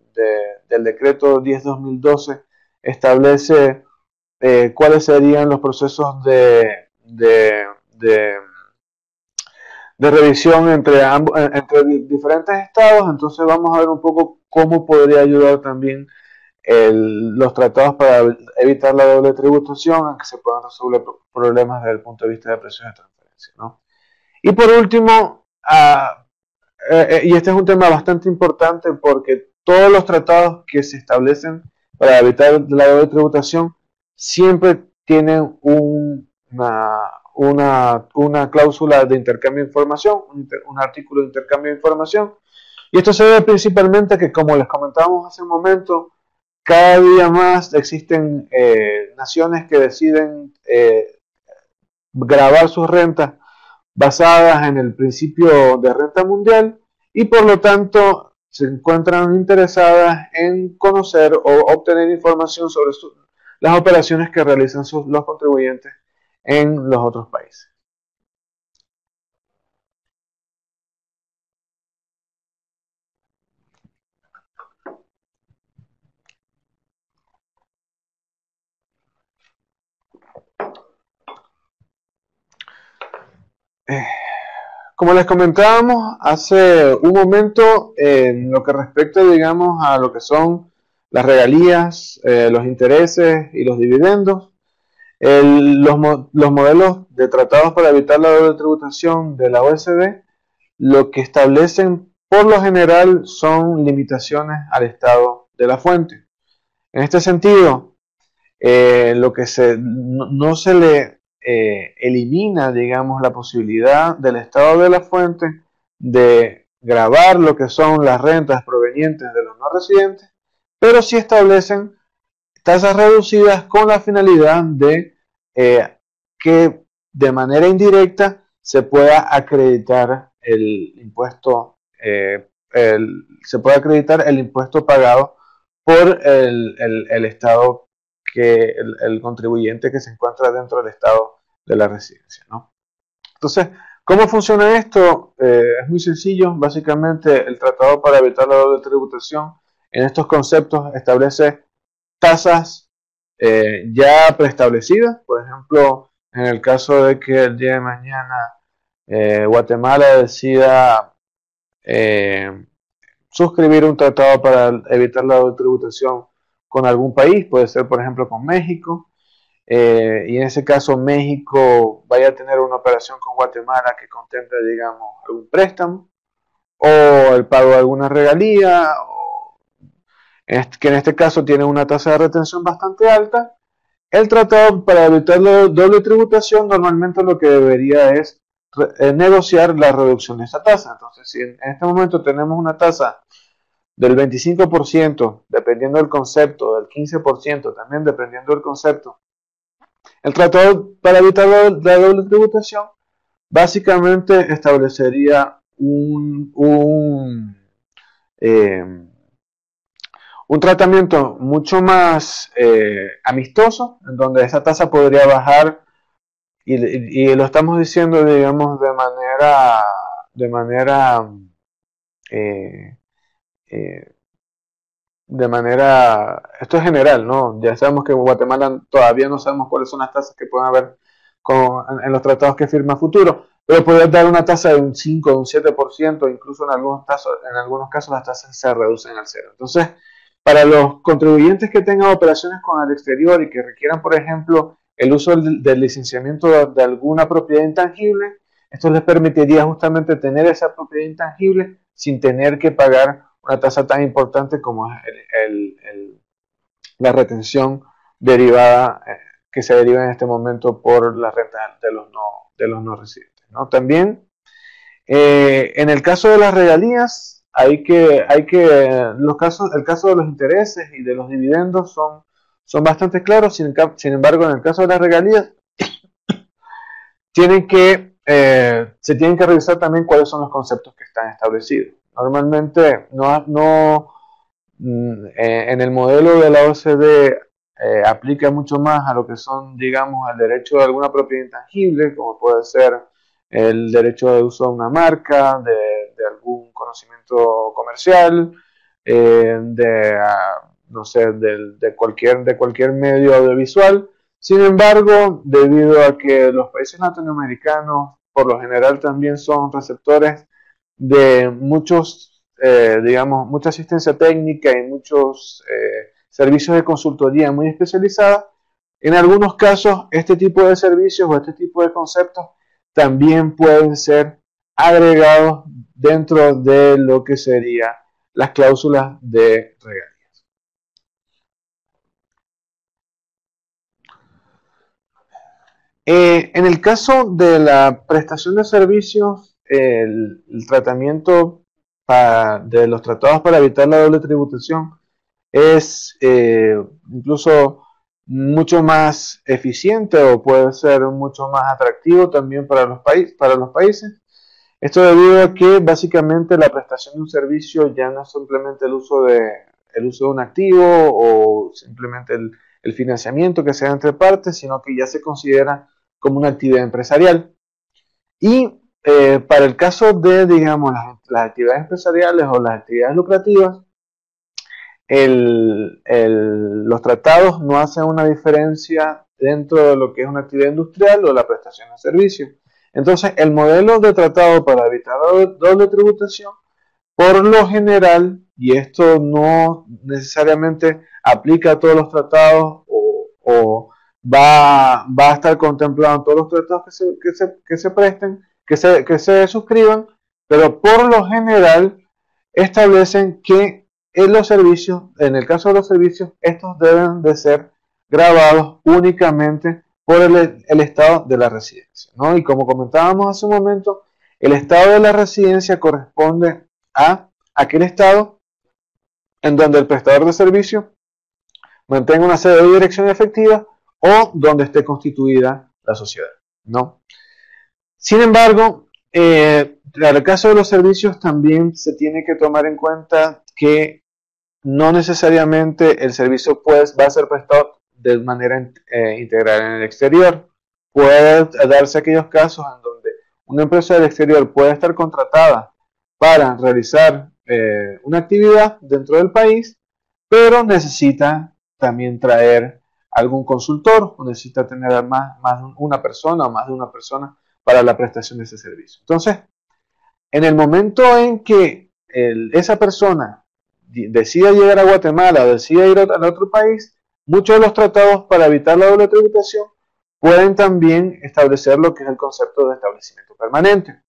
decreto 10-2012 establece cuáles serían los procesos de revisión entre diferentes estados. Entonces vamos a ver un poco cómo podría ayudar también los tratados para evitar la doble tributación, en que se puedan resolver problemas desde el punto de vista de precios de transferencia, ¿no? Y por último, y este es un tema bastante importante, porque todos los tratados que se establecen para evitar la doble tributación siempre tienen una cláusula de intercambio de información, un artículo de intercambio de información. Y esto se debe principalmente a que, como les comentábamos hace un momento, cada día más existen naciones que deciden gravar sus rentas basadas en el principio de renta mundial, y por lo tanto se encuentran interesadas en conocer o obtener información sobre las operaciones que realizan los contribuyentes en los otros países. Eh, Como les comentábamos hace un momento, en lo que respecta, digamos, a lo que son las regalías, los intereses y los dividendos, los modelos de tratados para evitar la doble tributación de la OECD, lo que establecen por lo general son limitaciones al estado de la fuente. En este sentido, no se le elimina, digamos, la posibilidad del estado de la fuente de gravar lo que son las rentas provenientes de los no residentes, pero sí establecen tasas reducidas con la finalidad de que de manera indirecta se pueda acreditar el impuesto, se pueda acreditar el impuesto pagado por el Estado, el contribuyente que se encuentra dentro del Estado de la residencia, ¿no? Entonces, ¿cómo funciona esto? Es muy sencillo. Básicamente, el Tratado para evitar la doble tributación en estos conceptos establece tasas ya preestablecidas. Por ejemplo, en el caso de que el día de mañana Guatemala decida eh, suscribir un tratado para evitar la doble tributación con algún país, puede ser por ejemplo con México, y en ese caso México vaya a tener una operación con Guatemala que contemple, digamos, algún préstamo o el pago de alguna regalía, o que en este caso tiene una tasa de retención bastante alta. El tratado para evitar la doble tributación normalmente lo que debería es negociar la reducción de esa tasa. Entonces, si en este momento tenemos una tasa del 25%, dependiendo del concepto, del 15%, también dependiendo del concepto, el tratado para evitar la doble tributación básicamente establecería eh, un tratamiento mucho más amistoso, en donde esa tasa podría bajar y lo estamos diciendo, digamos, eh, eh, de manera, esto es general, ¿no? Ya sabemos que en Guatemala todavía no sabemos cuáles son las tasas que pueden haber en los tratados que firma futuro, pero podría dar una tasa de un 5, de un 7%, incluso en algunos casos las tasas se reducen al cero. Entonces, para los contribuyentes que tengan operaciones con el exterior y que requieran, por ejemplo, el uso del licenciamiento de alguna propiedad intangible, esto les permitiría justamente tener esa propiedad intangible sin tener que pagar una tasa tan importante como es la retención derivada que se deriva en este momento por la renta de los no residentes, ¿no? También en el caso de las regalías, el caso de los intereses y de los dividendos son bastante claros. Sin embargo, en el caso de las regalías, se tienen que revisar también cuáles son los conceptos que están establecidos. Normalmente en el modelo de la OCDE aplica mucho más a lo que son, digamos, al derecho de alguna propiedad intangible, como puede ser el derecho de uso de una marca, de algún conocimiento comercial, no sé, de cualquier medio audiovisual. Sin embargo, debido a que los países latinoamericanos por lo general también son receptores de digamos, mucha asistencia técnica y muchos servicios de consultoría muy especializados, en algunos casos este tipo de servicios o este tipo de conceptos también pueden ser agregados dentro de lo que serían las cláusulas de regalía. En el caso de la prestación de servicios, el tratamiento de los tratados para evitar la doble tributación es incluso mucho más eficiente o puede ser mucho más atractivo también para los países. Esto debido a que básicamente la prestación de un servicio ya no es simplemente el uso de un activo o simplemente el financiamiento que se da entre partes, sino que ya se considera como una actividad empresarial. Y para el caso de, digamos, las actividades empresariales o las actividades lucrativas, los tratados no hacen una diferencia dentro de lo que es una actividad industrial o la prestación de servicios. Entonces, el modelo de tratado para evitar la doble tributación, por lo general, y esto no necesariamente aplica a todos los tratados o va a estar contemplado en todos los tratados que se presten, que se suscriban, pero por lo general establecen que en los servicios, en el caso de los servicios, estos deben de ser grabados únicamente por el estado de la residencia, ¿no? Y como comentábamos hace un momento, el estado de la residencia corresponde a aquel estado en donde el prestador de servicio mantenga una sede de dirección efectiva o donde esté constituida la sociedad, ¿no? Sin embargo, en el caso de los servicios también se tiene que tomar en cuenta que no necesariamente el servicio pues, va a ser prestado de manera integral en el exterior. Puede darse aquellos casos en donde una empresa del exterior puede estar contratada para realizar una actividad dentro del país, pero necesita también traer algún consultor o necesita tener más una persona o más de una persona para la prestación de ese servicio. Entonces, en el momento en que esa persona decida llegar a Guatemala, decida ir a otro país, muchos de los tratados para evitar la doble tributación pueden también establecer lo que es el concepto de establecimiento permanente.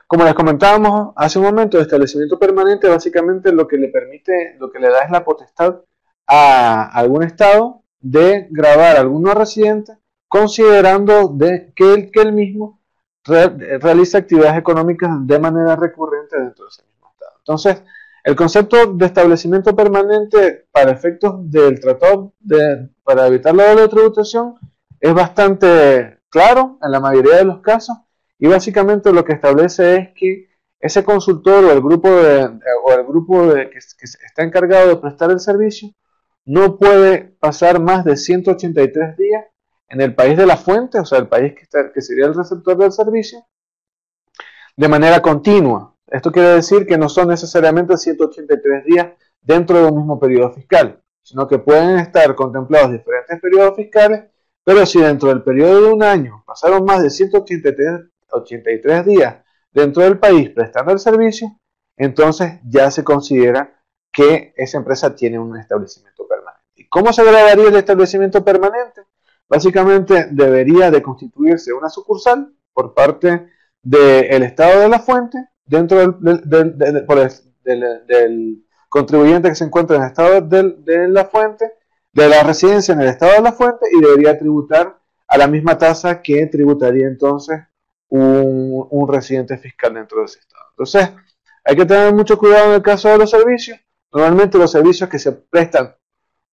Como les comentábamos hace un momento, el establecimiento permanente básicamente lo que le permite, lo que le da es la potestad a algún estado de gravar a algún no residente, considerando que él mismo realiza actividades económicas de manera recurrente dentro de ese mismo estado. Entonces, el concepto de establecimiento permanente para efectos del tratado para evitar la doble tributación es bastante claro en la mayoría de los casos y básicamente lo que establece es que ese consultor o el grupo que está encargado de prestar el servicio no puede pasar más de 183 días en el país de la fuente, o sea, el país que sería el receptor del servicio, de manera continua. Esto quiere decir que no son necesariamente 183 días dentro de un mismo periodo fiscal, sino que pueden estar contemplados diferentes periodos fiscales, pero si dentro del periodo de un año pasaron más de 183 días dentro del país prestando el servicio, entonces ya se considera que esa empresa tiene un establecimiento permanente. ¿Y cómo se grabaría el establecimiento permanente? Básicamente debería de constituirse una sucursal por parte del estado de la fuente dentro del contribuyente que se encuentra en el estado de la fuente, de la residencia en el estado de la fuente y debería tributar a la misma tasa que tributaría entonces un residente fiscal dentro de ese estado. Entonces, hay que tener mucho cuidado en el caso de los servicios. Normalmente los servicios que se prestan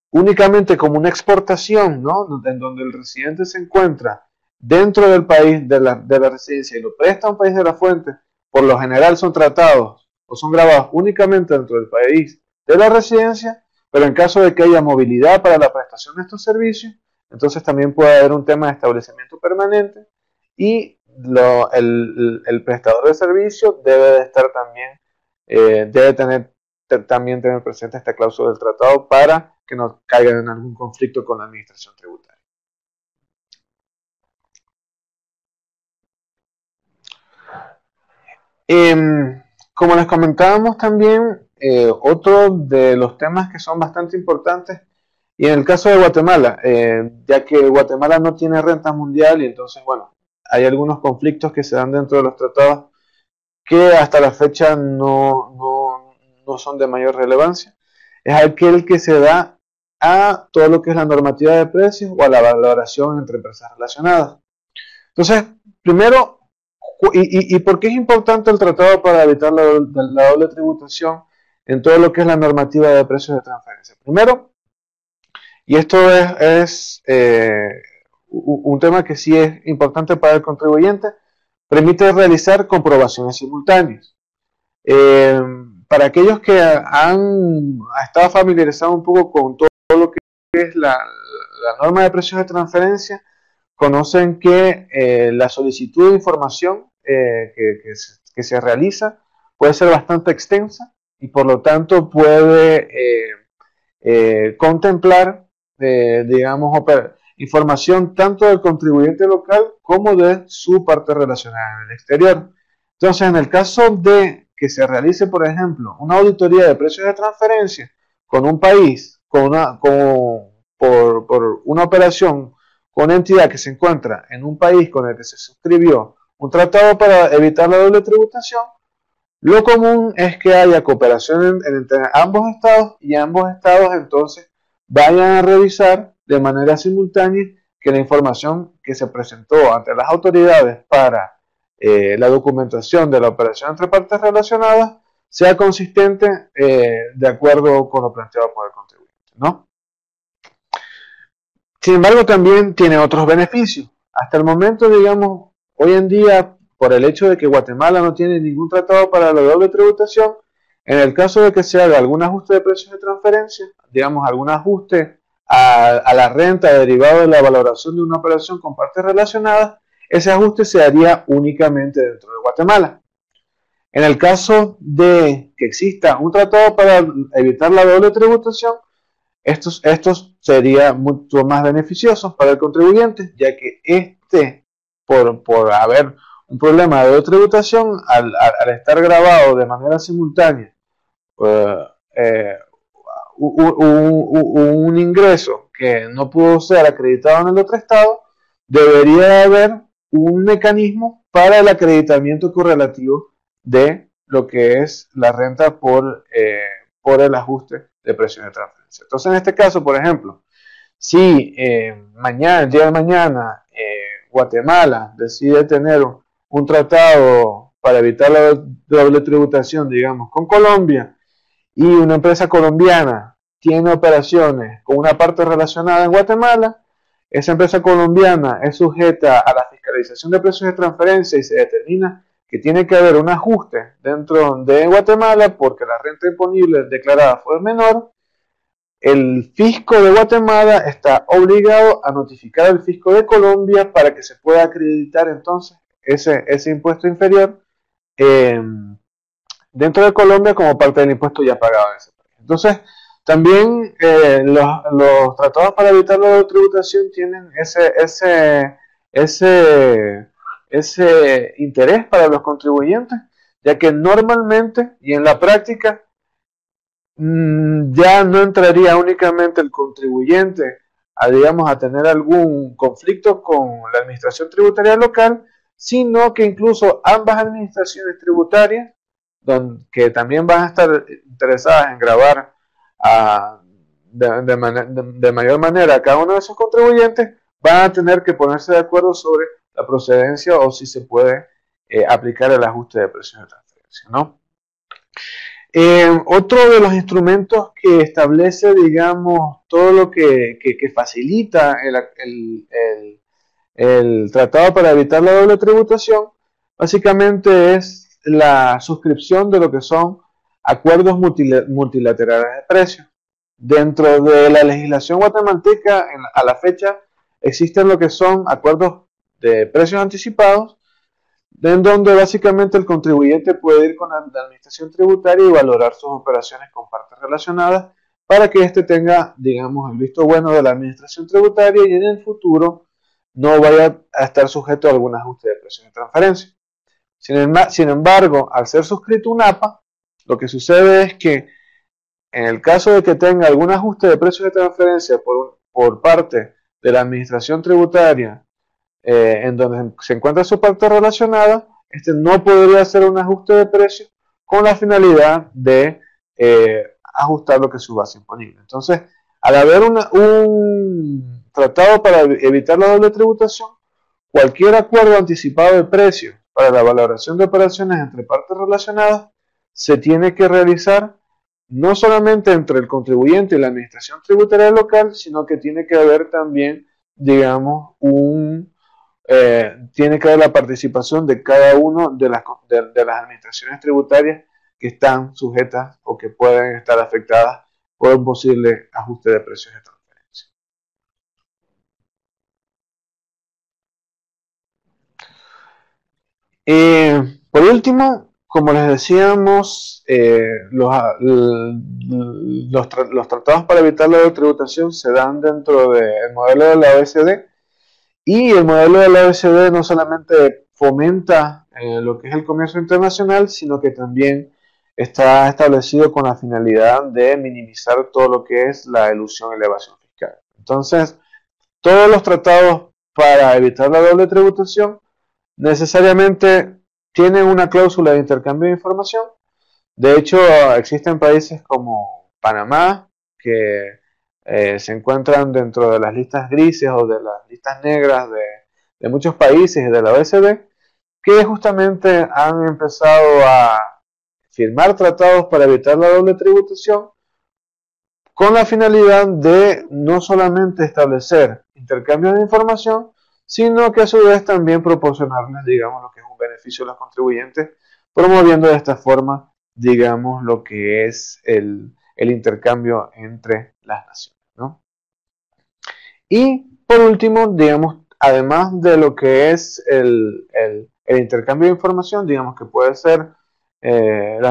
únicamente como una exportación, ¿no? En donde el residente se encuentra dentro del país de la residencia y lo presta a un país de la fuente, por lo general son tratados o son grabados únicamente dentro del país de la residencia, pero en caso de que haya movilidad para la prestación de estos servicios, entonces también puede haber un tema de establecimiento permanente y el prestador de servicio debe de estar también, también tener presente esta cláusula del tratado para que no caigan en algún conflicto con la administración tributaria. Como les comentábamos también, otro de los temas que son bastante importantes, y en el caso de Guatemala, ya que Guatemala no tiene renta mundial y entonces, bueno, hay algunos conflictos que se dan dentro de los tratados que hasta la fecha no son de mayor relevancia. Es aquel que se da a todo lo que es la normativa de precios o a la valoración entre empresas relacionadas. Entonces, primero, ¿y por qué es importante el tratado para evitar la doble tributación en todo lo que es la normativa de precios de transferencia? Primero, y esto es un tema que sí es importante para el contribuyente, permite realizar comprobaciones simultáneas. Para aquellos que han estado familiarizados un poco con todo lo que es la norma de precios de transferencia, conocen que la solicitud de información que se realiza puede ser bastante extensa y por lo tanto puede contemplar, digamos, información tanto del contribuyente local como de su parte relacionada en el exterior. Entonces, en el caso de que se realice, por ejemplo, una auditoría de precios de transferencia con un país, por una operación con una entidad que se encuentra en un país con el que se suscribió un tratado para evitar la doble tributación, lo común es que haya cooperación entre ambos estados y ambos estados entonces vayan a revisar de manera simultánea que la información que se presentó ante las autoridades para la documentación de la operación entre partes relacionadas sea consistente de acuerdo con lo planteado por el contribuyente, ¿no? Sin embargo, también tiene otros beneficios. Hasta el momento, digamos, hoy en día, por el hecho de que Guatemala no tiene ningún tratado para la doble tributación, en el caso de que se haga algún ajuste de precios de transferencia, digamos, algún ajuste a la renta derivado de la valoración de una operación con partes relacionadas, ese ajuste se haría únicamente dentro de Guatemala. En el caso de que exista un tratado para evitar la doble tributación, estos serían mucho más beneficiosos para el contribuyente, ya que por haber un problema de tributación, al estar grabado de manera simultánea eh, un ingreso que no pudo ser acreditado en el otro estado, debería haber un mecanismo para el acreditamiento correlativo de lo que es la renta por el ajuste de presión de transferencia. Entonces, en este caso, por ejemplo, si el día de mañana, Guatemala decide tener un tratado para evitar la doble tributación, digamos, con Colombia, y una empresa colombiana tiene operaciones con una parte relacionada en Guatemala, esa empresa colombiana es sujeta a la fiscalización de precios de transferencia y se determina que tiene que haber un ajuste dentro de Guatemala porque la renta imponible declarada fue menor. El fisco de Guatemala está obligado a notificar al fisco de Colombia para que se pueda acreditar entonces ese impuesto inferior eh, dentro de Colombia como parte del impuesto ya pagado en ese país. Entonces, también los tratados para evitar la tributación tienen ese interés para los contribuyentes, ya que normalmente y en la práctica ya no entraría únicamente el contribuyente digamos, a tener algún conflicto con la administración tributaria local, sino que incluso ambas administraciones tributarias, que también van a estar interesadas en grabar de mayor manera a cada uno de esos contribuyentes, van a tener que ponerse de acuerdo sobre la procedencia o si se puede aplicar el ajuste de precios de transferencia, ¿no? Otro de los instrumentos que establece, digamos, todo lo que facilita el tratado para evitar la doble tributación, básicamente es la suscripción de lo que son acuerdos multilaterales de precios. Dentro de la legislación guatemalteca, a la fecha, existen lo que son acuerdos de precios anticipados, en donde básicamente el contribuyente puede ir con la administración tributaria y valorar sus operaciones con partes relacionadas para que éste tenga, digamos, el visto bueno de la administración tributaria y en el futuro no vaya a estar sujeto a algún ajuste de presión de transferencia. Sin embargo, al ser suscrito un APA, lo que sucede es que en el caso de que tenga algún ajuste de precios de transferencia por parte de la administración tributaria en donde se encuentra su parte relacionada, este no podría hacer un ajuste de precio con la finalidad de ajustar lo que es su base imponible. Entonces, al haber un tratado para evitar la doble tributación, cualquier acuerdo anticipado de precios para la valoración de operaciones entre partes relacionadas se tiene que realizar no solamente entre el contribuyente y la administración tributaria local, sino que tiene que haber también, digamos, tiene que haber la participación de cada uno de las administraciones tributarias que están sujetas o que pueden estar afectadas por un posible ajuste de precios de transferencia. Por último, como les decíamos, los tratados para evitar la doble tributación se dan dentro del modelo de la OECD, y el modelo de la OECD no solamente fomenta lo que es el comercio internacional, sino que también está establecido con la finalidad de minimizar todo lo que es la elusión y la evasión fiscal. Entonces, todos los tratados para evitar la doble tributación necesariamente tienen una cláusula de intercambio de información. De hecho, existen países como Panamá que se encuentran dentro de las listas grises o de las listas negras de muchos países y de la OECD, que justamente han empezado a firmar tratados para evitar la doble tributación con la finalidad de no solamente establecer intercambios de información, sino que a su vez también proporcionarles, digamos, lo que es un beneficio a los contribuyentes, promoviendo de esta forma, digamos, lo que es el intercambio entre las naciones, ¿no? Y por último, digamos, además de lo que es el intercambio de información, digamos que puede ser el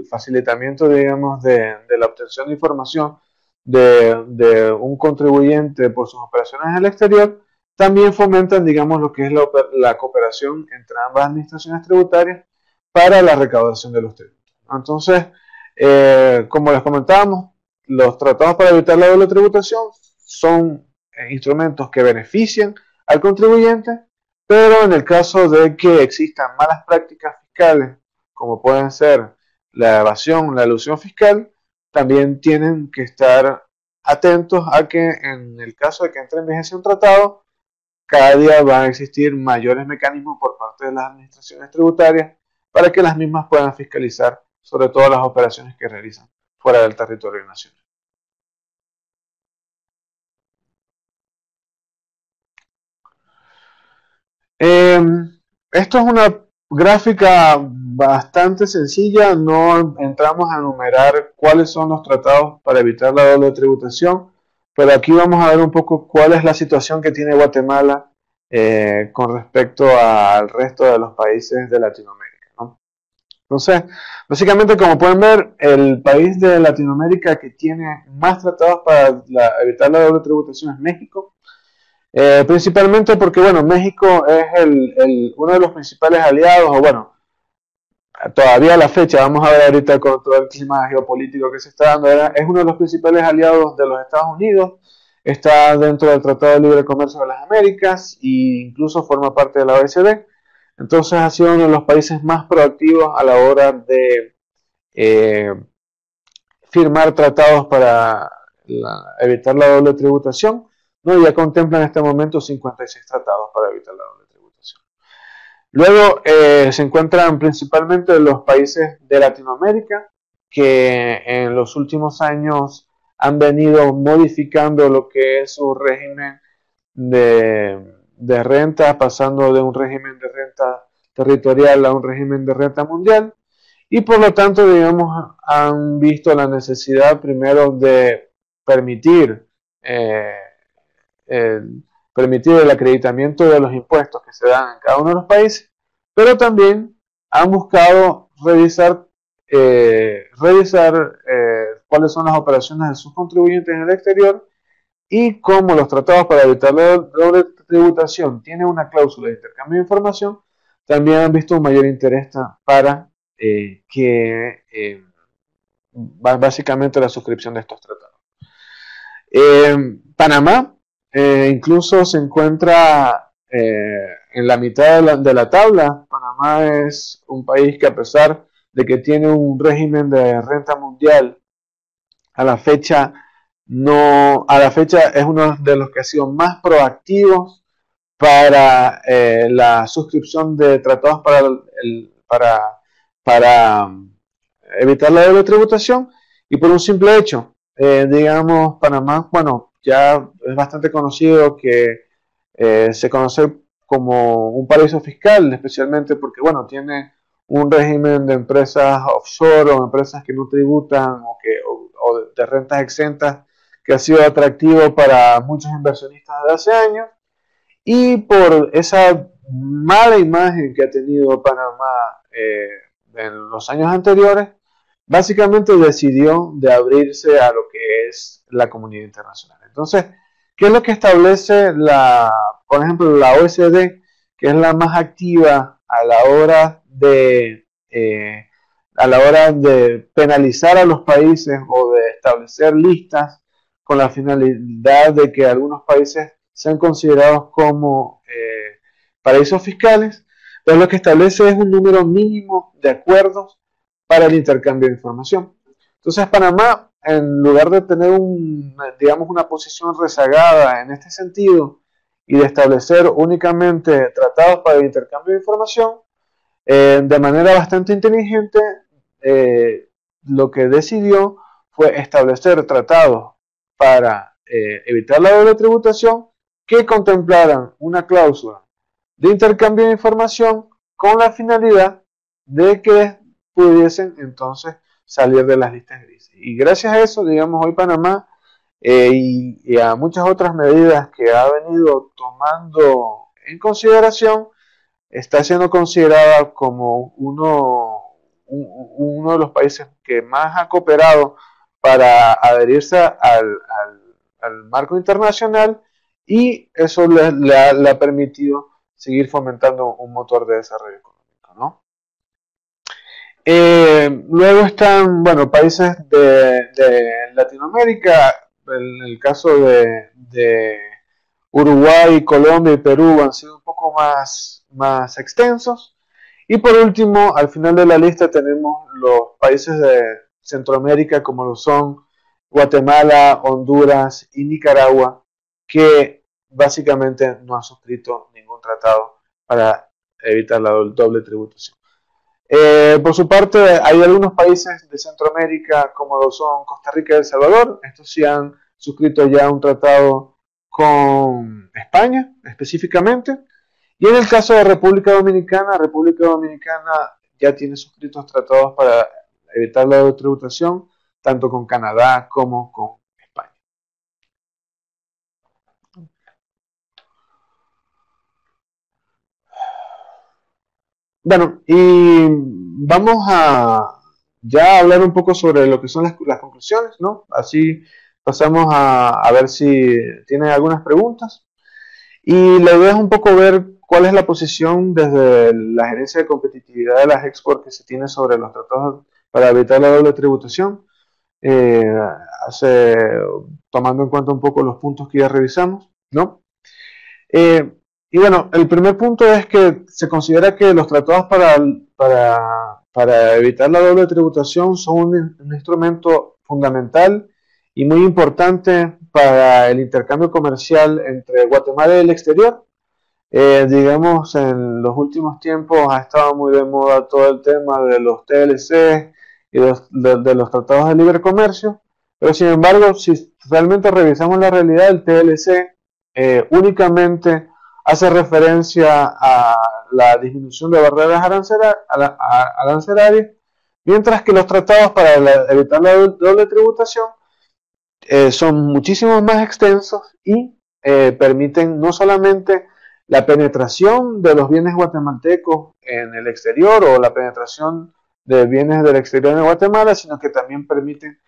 facilitamiento, digamos, de la obtención de información de un contribuyente por sus operaciones en el exterior, también fomentan, digamos, lo que es la cooperación entre ambas administraciones tributarias para la recaudación de los tributos. Entonces, como les comentábamos, los tratados para evitar la doble tributación son instrumentos que benefician al contribuyente, pero en el caso de que existan malas prácticas fiscales, como pueden ser la evasión, la elusión fiscal, también tienen que estar atentos a que en el caso de que entre en vigencia un tratado, cada día van a existir mayores mecanismos por parte de las administraciones tributarias para que las mismas puedan fiscalizar sobre todas las operaciones que realizan fuera del territorio nacional. Esto es una gráfica bastante sencilla, no entramos a enumerar cuáles son los tratados para evitar la doble tributación, pero aquí vamos a ver un poco cuál es la situación que tiene Guatemala con respecto al resto de los países de Latinoamérica, ¿no? Entonces, básicamente, como pueden ver, el país de Latinoamérica que tiene más tratados para evitar la doble tributación es México. Principalmente porque, bueno, México es uno de los principales aliados, o bueno, todavía a la fecha, vamos a ver ahorita con todo el clima geopolítico que se está dando, es uno de los principales aliados de los Estados Unidos, está dentro del Tratado de Libre Comercio de las Américas e incluso forma parte de la OECD. Entonces ha sido uno de los países más proactivos a la hora de firmar tratados para evitar la doble tributación, ¿no? Ya contempla en este momento 56 tratados para evitar la doble tributación. Luego se encuentran principalmente los países de Latinoamérica que en los últimos años han venido modificando lo que es su régimen de renta, pasando de un régimen de renta territorial a un régimen de renta mundial, y por lo tanto, digamos, han visto la necesidad primero de permitir permitir el acreditamiento de los impuestos que se dan en cada uno de los países, pero también han buscado revisar cuáles son las operaciones de sus contribuyentes en el exterior, y como los tratados para evitar la doble tributación tienen una cláusula de intercambio de información, también han visto un mayor interés para básicamente la suscripción de estos tratados. Panamá incluso se encuentra en la mitad de la tabla. Panamá es un país que, a pesar de que tiene un régimen de renta mundial, a la fecha es uno de los que ha sido más proactivos para la suscripción de tratados para evitar la doble tributación, y por un simple hecho, digamos, Panamá, bueno, ya es bastante conocido que se conoce como un paraíso fiscal, especialmente porque, bueno, tiene un régimen de empresas offshore o empresas que no tributan o de rentas exentas, que ha sido atractivo para muchos inversionistas de hace años, y por esa mala imagen que ha tenido Panamá en los años anteriores, básicamente decidió de abrirse a lo que es la comunidad internacional. Entonces, ¿qué es lo que establece por ejemplo, la OECD, que es la más activa a la hora de penalizar a los países o de establecer listas con la finalidad de que algunos países sean considerados como paraísos fiscales? Entonces lo que establece es un número mínimo de acuerdos para el intercambio de información. Entonces Panamá, en lugar de tener digamos, una posición rezagada en este sentido y de establecer únicamente tratados para el intercambio de información, de manera bastante inteligente, lo que decidió fue establecer tratados para evitar la doble tributación que contemplaran una cláusula de intercambio de información con la finalidad de que pudiesen entonces salir de las listas grises. Y gracias a eso, digamos, hoy Panamá y a muchas otras medidas que ha venido tomando en consideración, está siendo considerada como uno de los países que más ha cooperado para adherirse al marco internacional, y eso le ha permitido seguir fomentando un motor de desarrollo económico, ¿no? Luego están, bueno, países de Latinoamérica. En el caso de Uruguay, Colombia y Perú han sido un poco más extensos. Y por último, al final de la lista tenemos los países de Centroamérica, como lo son Guatemala, Honduras y Nicaragua, que básicamente no han suscrito ningún tratado para evitar la doble tributación. Por su parte, hay algunos países de Centroamérica, como lo son Costa Rica y El Salvador. Estos sí han suscrito ya un tratado con España, específicamente. Y en el caso de República Dominicana ya tiene suscritos tratados para evitar la doble tributación, tanto con Canadá como con España. Bueno, y vamos a ya hablar un poco sobre lo que son las conclusiones, ¿no? Así pasamos a ver si tienen algunas preguntas. Y la idea es un poco ver cuál es la posición desde la gerencia de competitividad de las Export que se tiene sobre los tratados para evitar la doble tributación, eh, hace, tomando en cuenta un poco los puntos que ya revisamos, ¿no? Eh, y bueno, el primer punto es que se considera que los tratados para evitar la doble tributación son un instrumento fundamental y muy importante para el intercambio comercial entre Guatemala y el exterior. Digamos, en los últimos tiempos ha estado muy de moda todo el tema de los TLC y de los tratados de libre comercio, pero sin embargo, si realmente revisamos la realidad, el TLC únicamente hace referencia a la disminución de barreras arancelarias, mientras que los tratados para evitar la doble tributación son muchísimo más extensos y permiten no solamente la penetración de los bienes guatemaltecos en el exterior o la penetración de bienes del exterior en Guatemala, sino que también permiten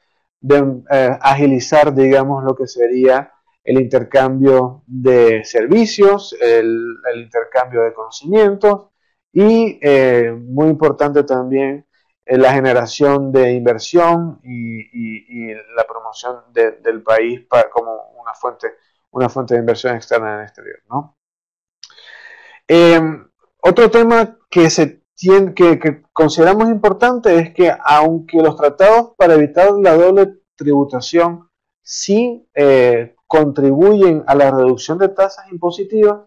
agilizar, digamos, lo que sería el intercambio de servicios, el intercambio de conocimientos y, muy importante también, la generación de inversión y la promoción del país como una fuente de inversión externa en el exterior, ¿no? Otro tema que consideramos importante es que, aunque los tratados para evitar la doble tributación sí contribuyen a la reducción de tasas impositivas,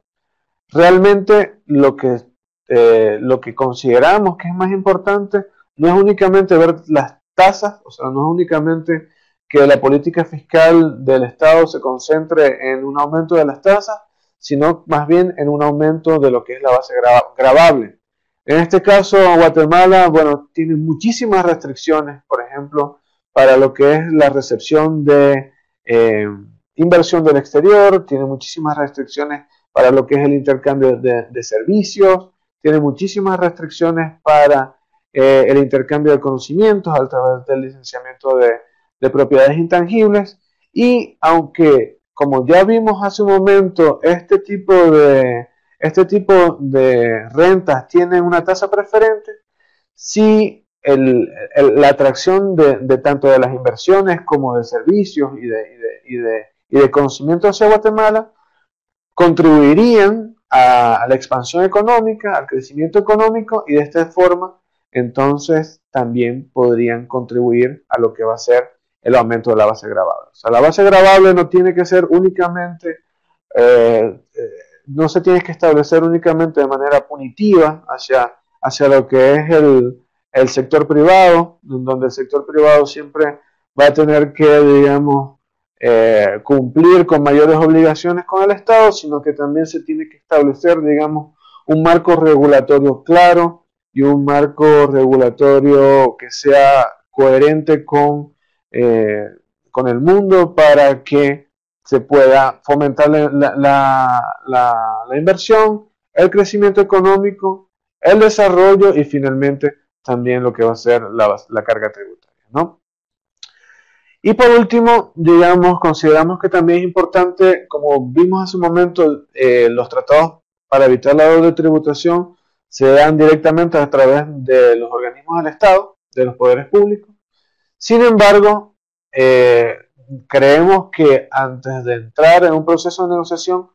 realmente lo que consideramos que es más importante no es únicamente ver las tasas, o sea, no es únicamente que la política fiscal del Estado se concentre en un aumento de las tasas, sino más bien en un aumento de lo que es la base gravable. En este caso, Guatemala, bueno, tiene muchísimas restricciones, por ejemplo, para lo que es la recepción de inversión del exterior, tiene muchísimas restricciones para lo que es el intercambio de servicios, tiene muchísimas restricciones para el intercambio de conocimientos a través del licenciamiento de propiedades intangibles, y aunque, como ya vimos hace un momento, este tipo de rentas tienen una tasa preferente, sí la atracción de tanto de las inversiones como de servicios y de conocimiento hacia Guatemala contribuirían a la expansión económica, al crecimiento económico, y de esta forma entonces también podrían contribuir a lo que va a ser el aumento de la base gravable. O sea, la base gravable no tiene que ser únicamente, no se tiene que establecer únicamente de manera punitiva hacia lo que es el sector privado, donde el sector privado siempre va a tener que, digamos, cumplir con mayores obligaciones con el Estado, sino que también se tiene que establecer, digamos, un marco regulatorio claro y un marco regulatorio que sea coherente con el mundo, para que se pueda fomentar la inversión, el crecimiento económico, el desarrollo y finalmente también lo que va a ser la carga tributaria, ¿no? Y por último, digamos, consideramos que también es importante, como vimos hace un momento, los tratados para evitar la doble tributación se dan directamente a través de los organismos del Estado, de los poderes públicos. Sin embargo, creemos que antes de entrar en un proceso de negociación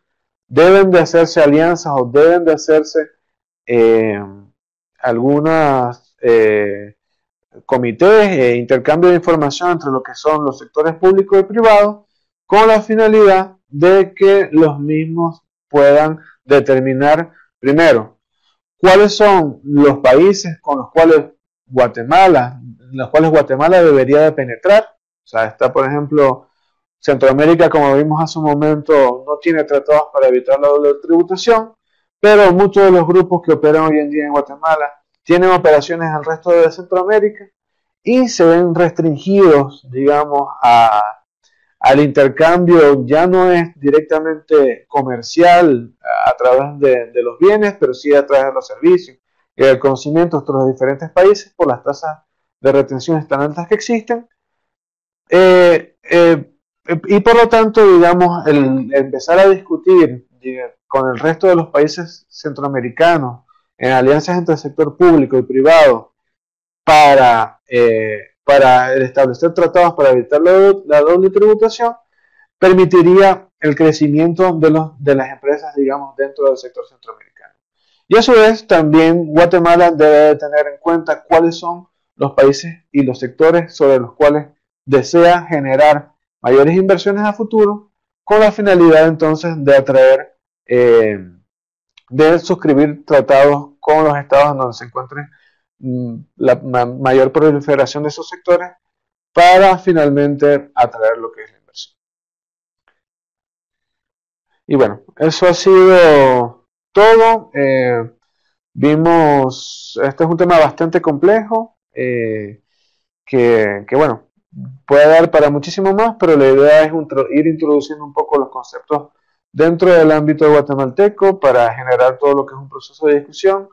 deben de hacerse alianzas o deben de hacerse algunas comités e intercambio de información entre lo que son los sectores públicos y privados, con la finalidad de que los mismos puedan determinar, primero, cuáles son los países con los cuales Guatemala debería de penetrar. O sea, está, por ejemplo, Centroamérica, como vimos hace un momento, no tiene tratados para evitar la doble tributación, pero muchos de los grupos que operan hoy en día en Guatemala tienen operaciones al resto de Centroamérica y se ven restringidos, digamos, al intercambio. Ya no es directamente comercial a través de los bienes, pero sí a través de los servicios y del conocimiento entre los diferentes países por las tasas de retenciones tan altas que existen. Y por lo tanto, digamos, el empezar a discutir con el resto de los países centroamericanos en alianzas entre el sector público y privado para establecer tratados para evitar la doble tributación, permitiría el crecimiento de las empresas, digamos, dentro del sector centroamericano. Y a su vez, también Guatemala debe tener en cuenta cuáles son los países y los sectores sobre los cuales desea generar mayores inversiones a futuro, con la finalidad entonces de atraer, de suscribir tratados con los estados donde se encuentren la mayor proliferación de esos sectores, para finalmente atraer lo que es la inversión. Y bueno, eso ha sido todo. Vimos, este es un tema bastante complejo, que bueno, puede dar para muchísimo más, pero la idea es ir introduciendo un poco los conceptos dentro del ámbito guatemalteco para generar todo lo que es un proceso de discusión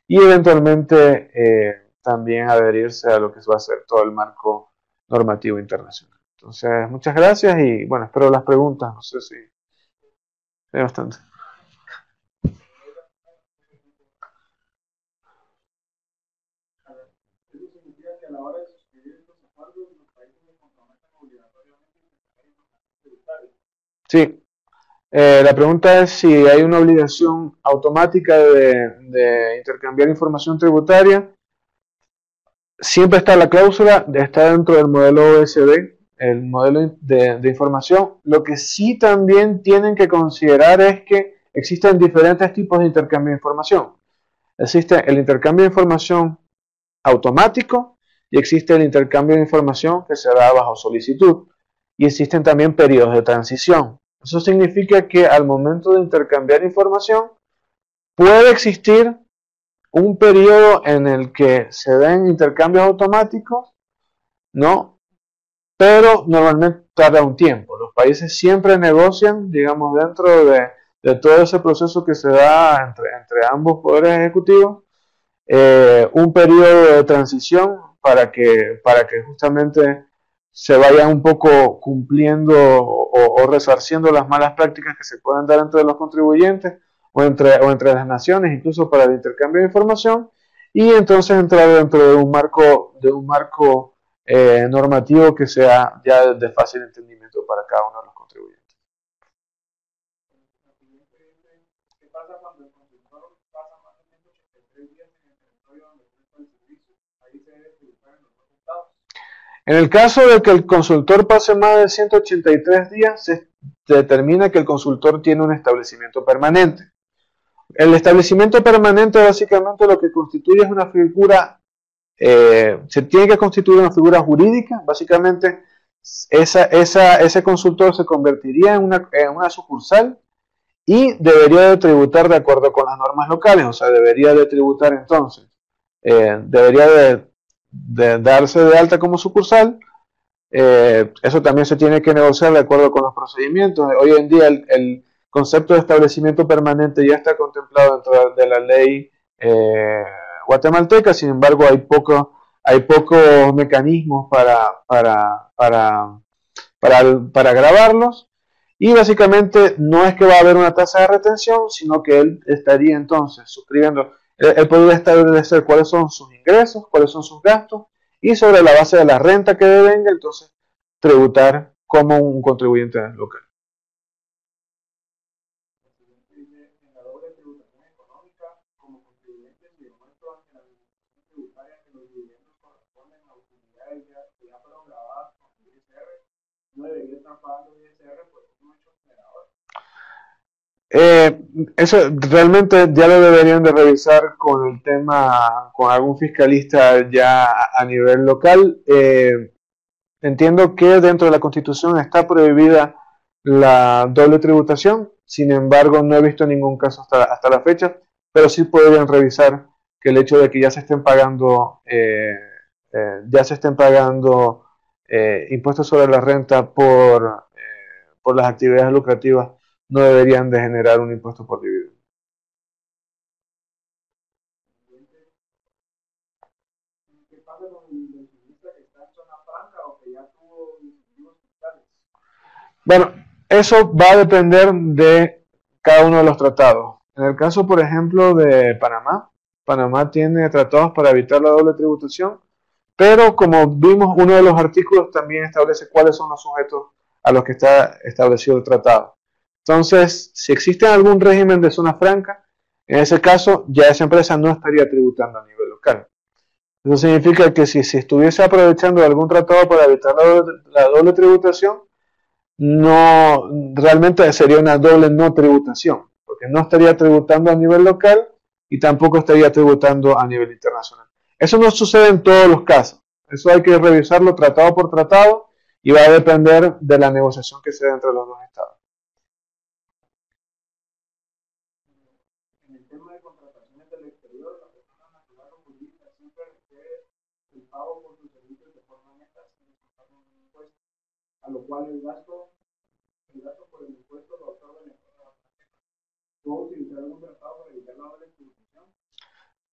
y eventualmente también adherirse a lo que va a ser todo el marco normativo internacional. Entonces, muchas gracias y bueno, espero las preguntas. No sé si hay bastante. Sí, la pregunta es si hay una obligación automática de intercambiar información tributaria. Siempre está la cláusula, está dentro del modelo OSD, el modelo de información. Lo que sí también tienen que considerar es que existen diferentes tipos de intercambio de información. Existe el intercambio de información automático y existe el intercambio de información que se da bajo solicitud. Y existen también periodos de transición. Eso significa que al momento de intercambiar información puede existir un periodo en el que se den intercambios automáticos, ¿no? Pero normalmente tarda un tiempo. Los países siempre negocian, digamos, dentro de de todo ese proceso que se da entre ambos poderes ejecutivos, un periodo de transición para que justamente se vayan un poco cumpliendo o resarciendo las malas prácticas que se pueden dar entre los contribuyentes o entre las naciones, incluso para el intercambio de información, y entonces entrar dentro de un marco normativo que sea ya de fácil entendimiento para cada uno de los contribuyentes. ¿Qué pasa cuando el consultor pasa más de 183 días en el territorio donde presta el servicio? Ahí se debe tributar en los dos estados. En el caso de que el consultor pase más de 183 días, se determina que el consultor tiene un establecimiento permanente. El establecimiento permanente básicamente lo que constituye es una figura, se tiene que constituir una figura jurídica, básicamente ese consultor se convertiría en una sucursal y debería de tributar de acuerdo con las normas locales, o sea, debería de tributar entonces, debería de darse de alta como sucursal. Eso también se tiene que negociar de acuerdo con los procedimientos. Hoy en día el concepto de establecimiento permanente ya está contemplado dentro de la ley guatemalteca, sin embargo hay pocos mecanismos para grabarlos, y básicamente no es que va a haber una tasa de retención, sino que él estaría entonces suscribiendo, él podría establecer cuáles son sus ingresos, cuáles son sus gastos, y sobre la base de la renta que devenga, entonces tributar como un contribuyente local. En la doble tributación económica, como contribuyentes y demuestro ante la administración tributaria que los dividendos corresponden a utilidades que ya fueron grabadas con el ISR, no debería estar pagando ISR por un hecho generador. Eso realmente ya lo deberían de revisar con el tema, con algún fiscalista ya a nivel local. Entiendo que dentro de la Constitución está prohibida la doble tributación, sin embargo no he visto ningún caso hasta la fecha, pero sí podrían revisar que el hecho de que ya se estén pagando impuestos sobre la renta por las actividades lucrativas no deberían de generar un impuesto por dividendo. ¿Qué pasa con el inversionista que está en zona franca o que ya tuvo incentivos fiscales? Bueno, eso va a depender de cada uno de los tratados. En el caso, por ejemplo, de Panamá, Panamá tiene tratados para evitar la doble tributación, pero como vimos, uno de los artículos también establece cuáles son los sujetos a los que está establecido el tratado. Entonces, si existe algún régimen de zona franca, en ese caso ya esa empresa no estaría tributando a nivel local. Eso significa que si estuviese aprovechando algún tratado para evitar la doble tributación, no, realmente sería una doble no tributación, porque no estaría tributando a nivel local y tampoco estaría tributando a nivel internacional. Eso no sucede en todos los casos. Eso hay que revisarlo tratado por tratado y va a depender de la negociación que se dé entre los dos estados. En el tema de contrataciones del exterior, la persona natural o jurídica siempre requiere el pago por sus servicios de forma neta sin descontar ningún impuesto, a lo cual el gasto por el impuesto lo otorga el Estado. ¿Puedo utilizar algún tratado para evitar la doble tributación?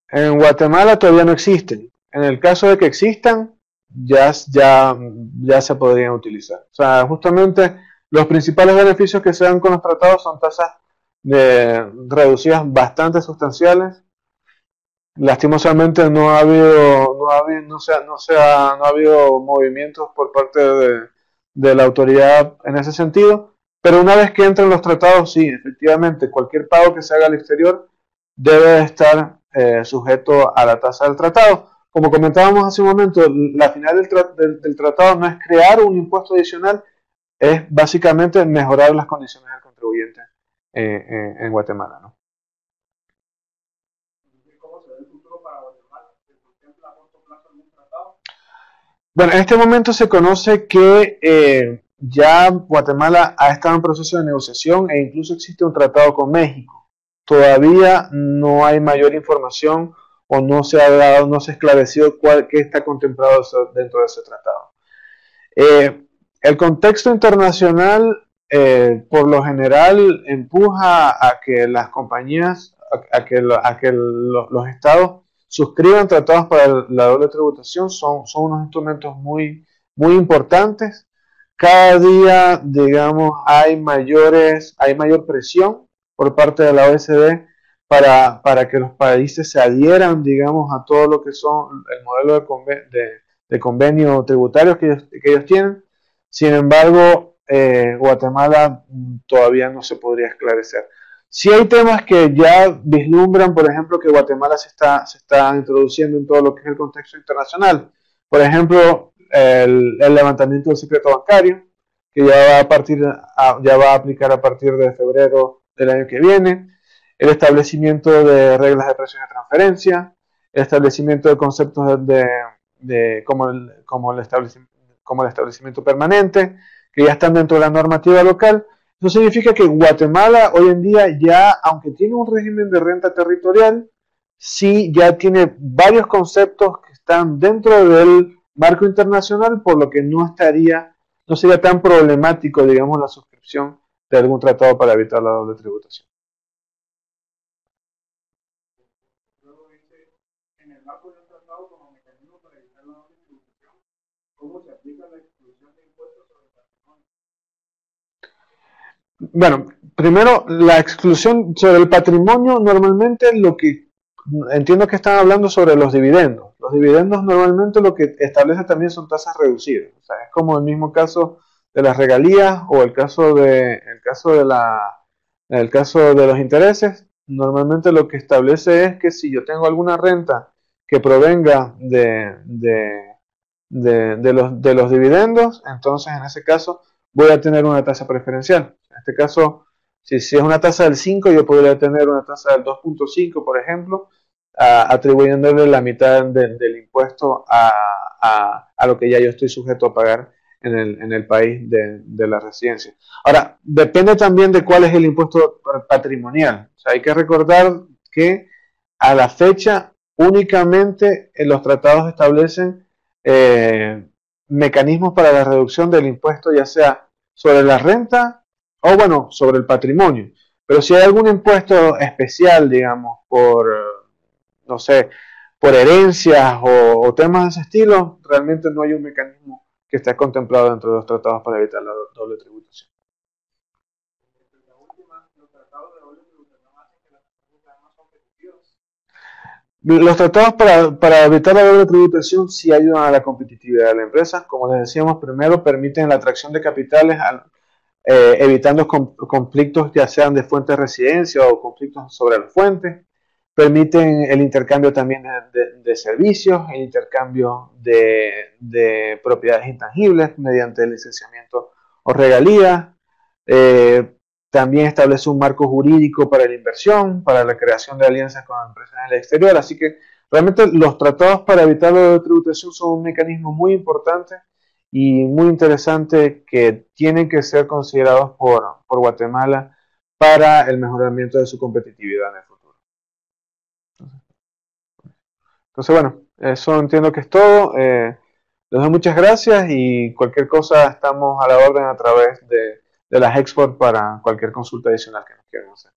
En Guatemala todavía no existen. En el caso de que existan, ya se podrían utilizar. O sea, justamente los principales beneficios que se dan con los tratados son tasas reducidas bastante sustanciales. Lastimosamente no ha habido movimientos por parte de la autoridad en ese sentido, pero una vez que entran los tratados, sí, efectivamente, cualquier pago que se haga al exterior debe estar sujeto a la tasa del tratado. Como comentábamos hace un momento, la final del tratado no es crear un impuesto adicional, es básicamente mejorar las condiciones del contribuyente en Guatemala, ¿no? ¿Cómo se ve el futuro para Guatemala? ¿Se contempla a corto plazo algún tratado? Bueno, en este momento se conoce que ya Guatemala ha estado en proceso de negociación e incluso existe un tratado con México. Todavía no hay mayor información o no se ha esclarecido qué está contemplado dentro de ese tratado. El contexto internacional por lo general empuja a que las compañías, los estados suscriban tratados para la doble tributación. Son unos instrumentos muy importantes. Cada día, digamos, hay mayor presión por parte de la OECD para que los países se adhieran, digamos, a todo lo que son el modelo de convenio tributario que ellos tienen. Sin embargo, Guatemala todavía no se podría esclarecer. Sí hay temas que ya vislumbran, por ejemplo, que Guatemala se está introduciendo en todo lo que es el contexto internacional. Por ejemplo, el levantamiento del secreto bancario, que ya va a aplicar a partir de febrero del año que viene, el establecimiento de reglas de precios de transferencia, el establecimiento de conceptos como el establecimiento permanente, que ya están dentro de la normativa local. Eso significa que Guatemala hoy en día ya, aunque tiene un régimen de renta territorial, sí ya tiene varios conceptos que están dentro del marco internacional, por lo que no sería tan problemático, digamos, la suscripción de algún tratado para evitar la doble tributación. Luego dice, en el marco de un tratado como mecanismo para evitar la doble tributación, ¿cómo se aplica la exclusión de impuestos sobre el patrimonio? Bueno, primero, la exclusión sobre el patrimonio, normalmente entiendo que están hablando sobre los dividendos. Los dividendos normalmente lo que establece también son tasas reducidas. O sea, es como el mismo caso de las regalías o el caso de los intereses. Normalmente lo que establece es que si yo tengo alguna renta que provenga de los dividendos, entonces en ese caso voy a tener una tasa preferencial. En este caso, si es una tasa del 5, yo podría tener una tasa del 2.5, por ejemplo, atribuyéndole la mitad del impuesto a lo que ya yo estoy sujeto a pagar en el país de la residencia. Ahora, depende también de cuál es el impuesto patrimonial. O sea, hay que recordar que a la fecha únicamente los tratados establecen mecanismos para la reducción del impuesto, ya sea sobre la renta o, bueno, sobre el patrimonio. Pero si hay algún impuesto especial, digamos, no sé, por herencias o temas de ese estilo, realmente no hay un mecanismo que esté contemplado dentro de los tratados para evitar la doble tributación. La última, los tratados de doble tributación hacen que las empresas sean más competitivas. Los tratados para evitar la doble tributación sí ayudan a la competitividad de la empresa. Como les decíamos, primero permiten la atracción de capitales evitando conflictos ya sean de fuente de residencia o conflictos sobre la fuente. Permiten el intercambio también de servicios, el intercambio de propiedades intangibles mediante el licenciamiento o regalías. También establece un marco jurídico para la inversión, para la creación de alianzas con empresas en el exterior. Así que realmente los tratados para evitar la tributación son un mecanismo muy importante y muy interesante que tienen que ser considerados por Guatemala para el mejoramiento de su competitividad en el futuro. Entonces, bueno, eso entiendo que es todo. Les doy muchas gracias y cualquier cosa estamos a la orden a través de las Export para cualquier consulta adicional que nos quieran hacer.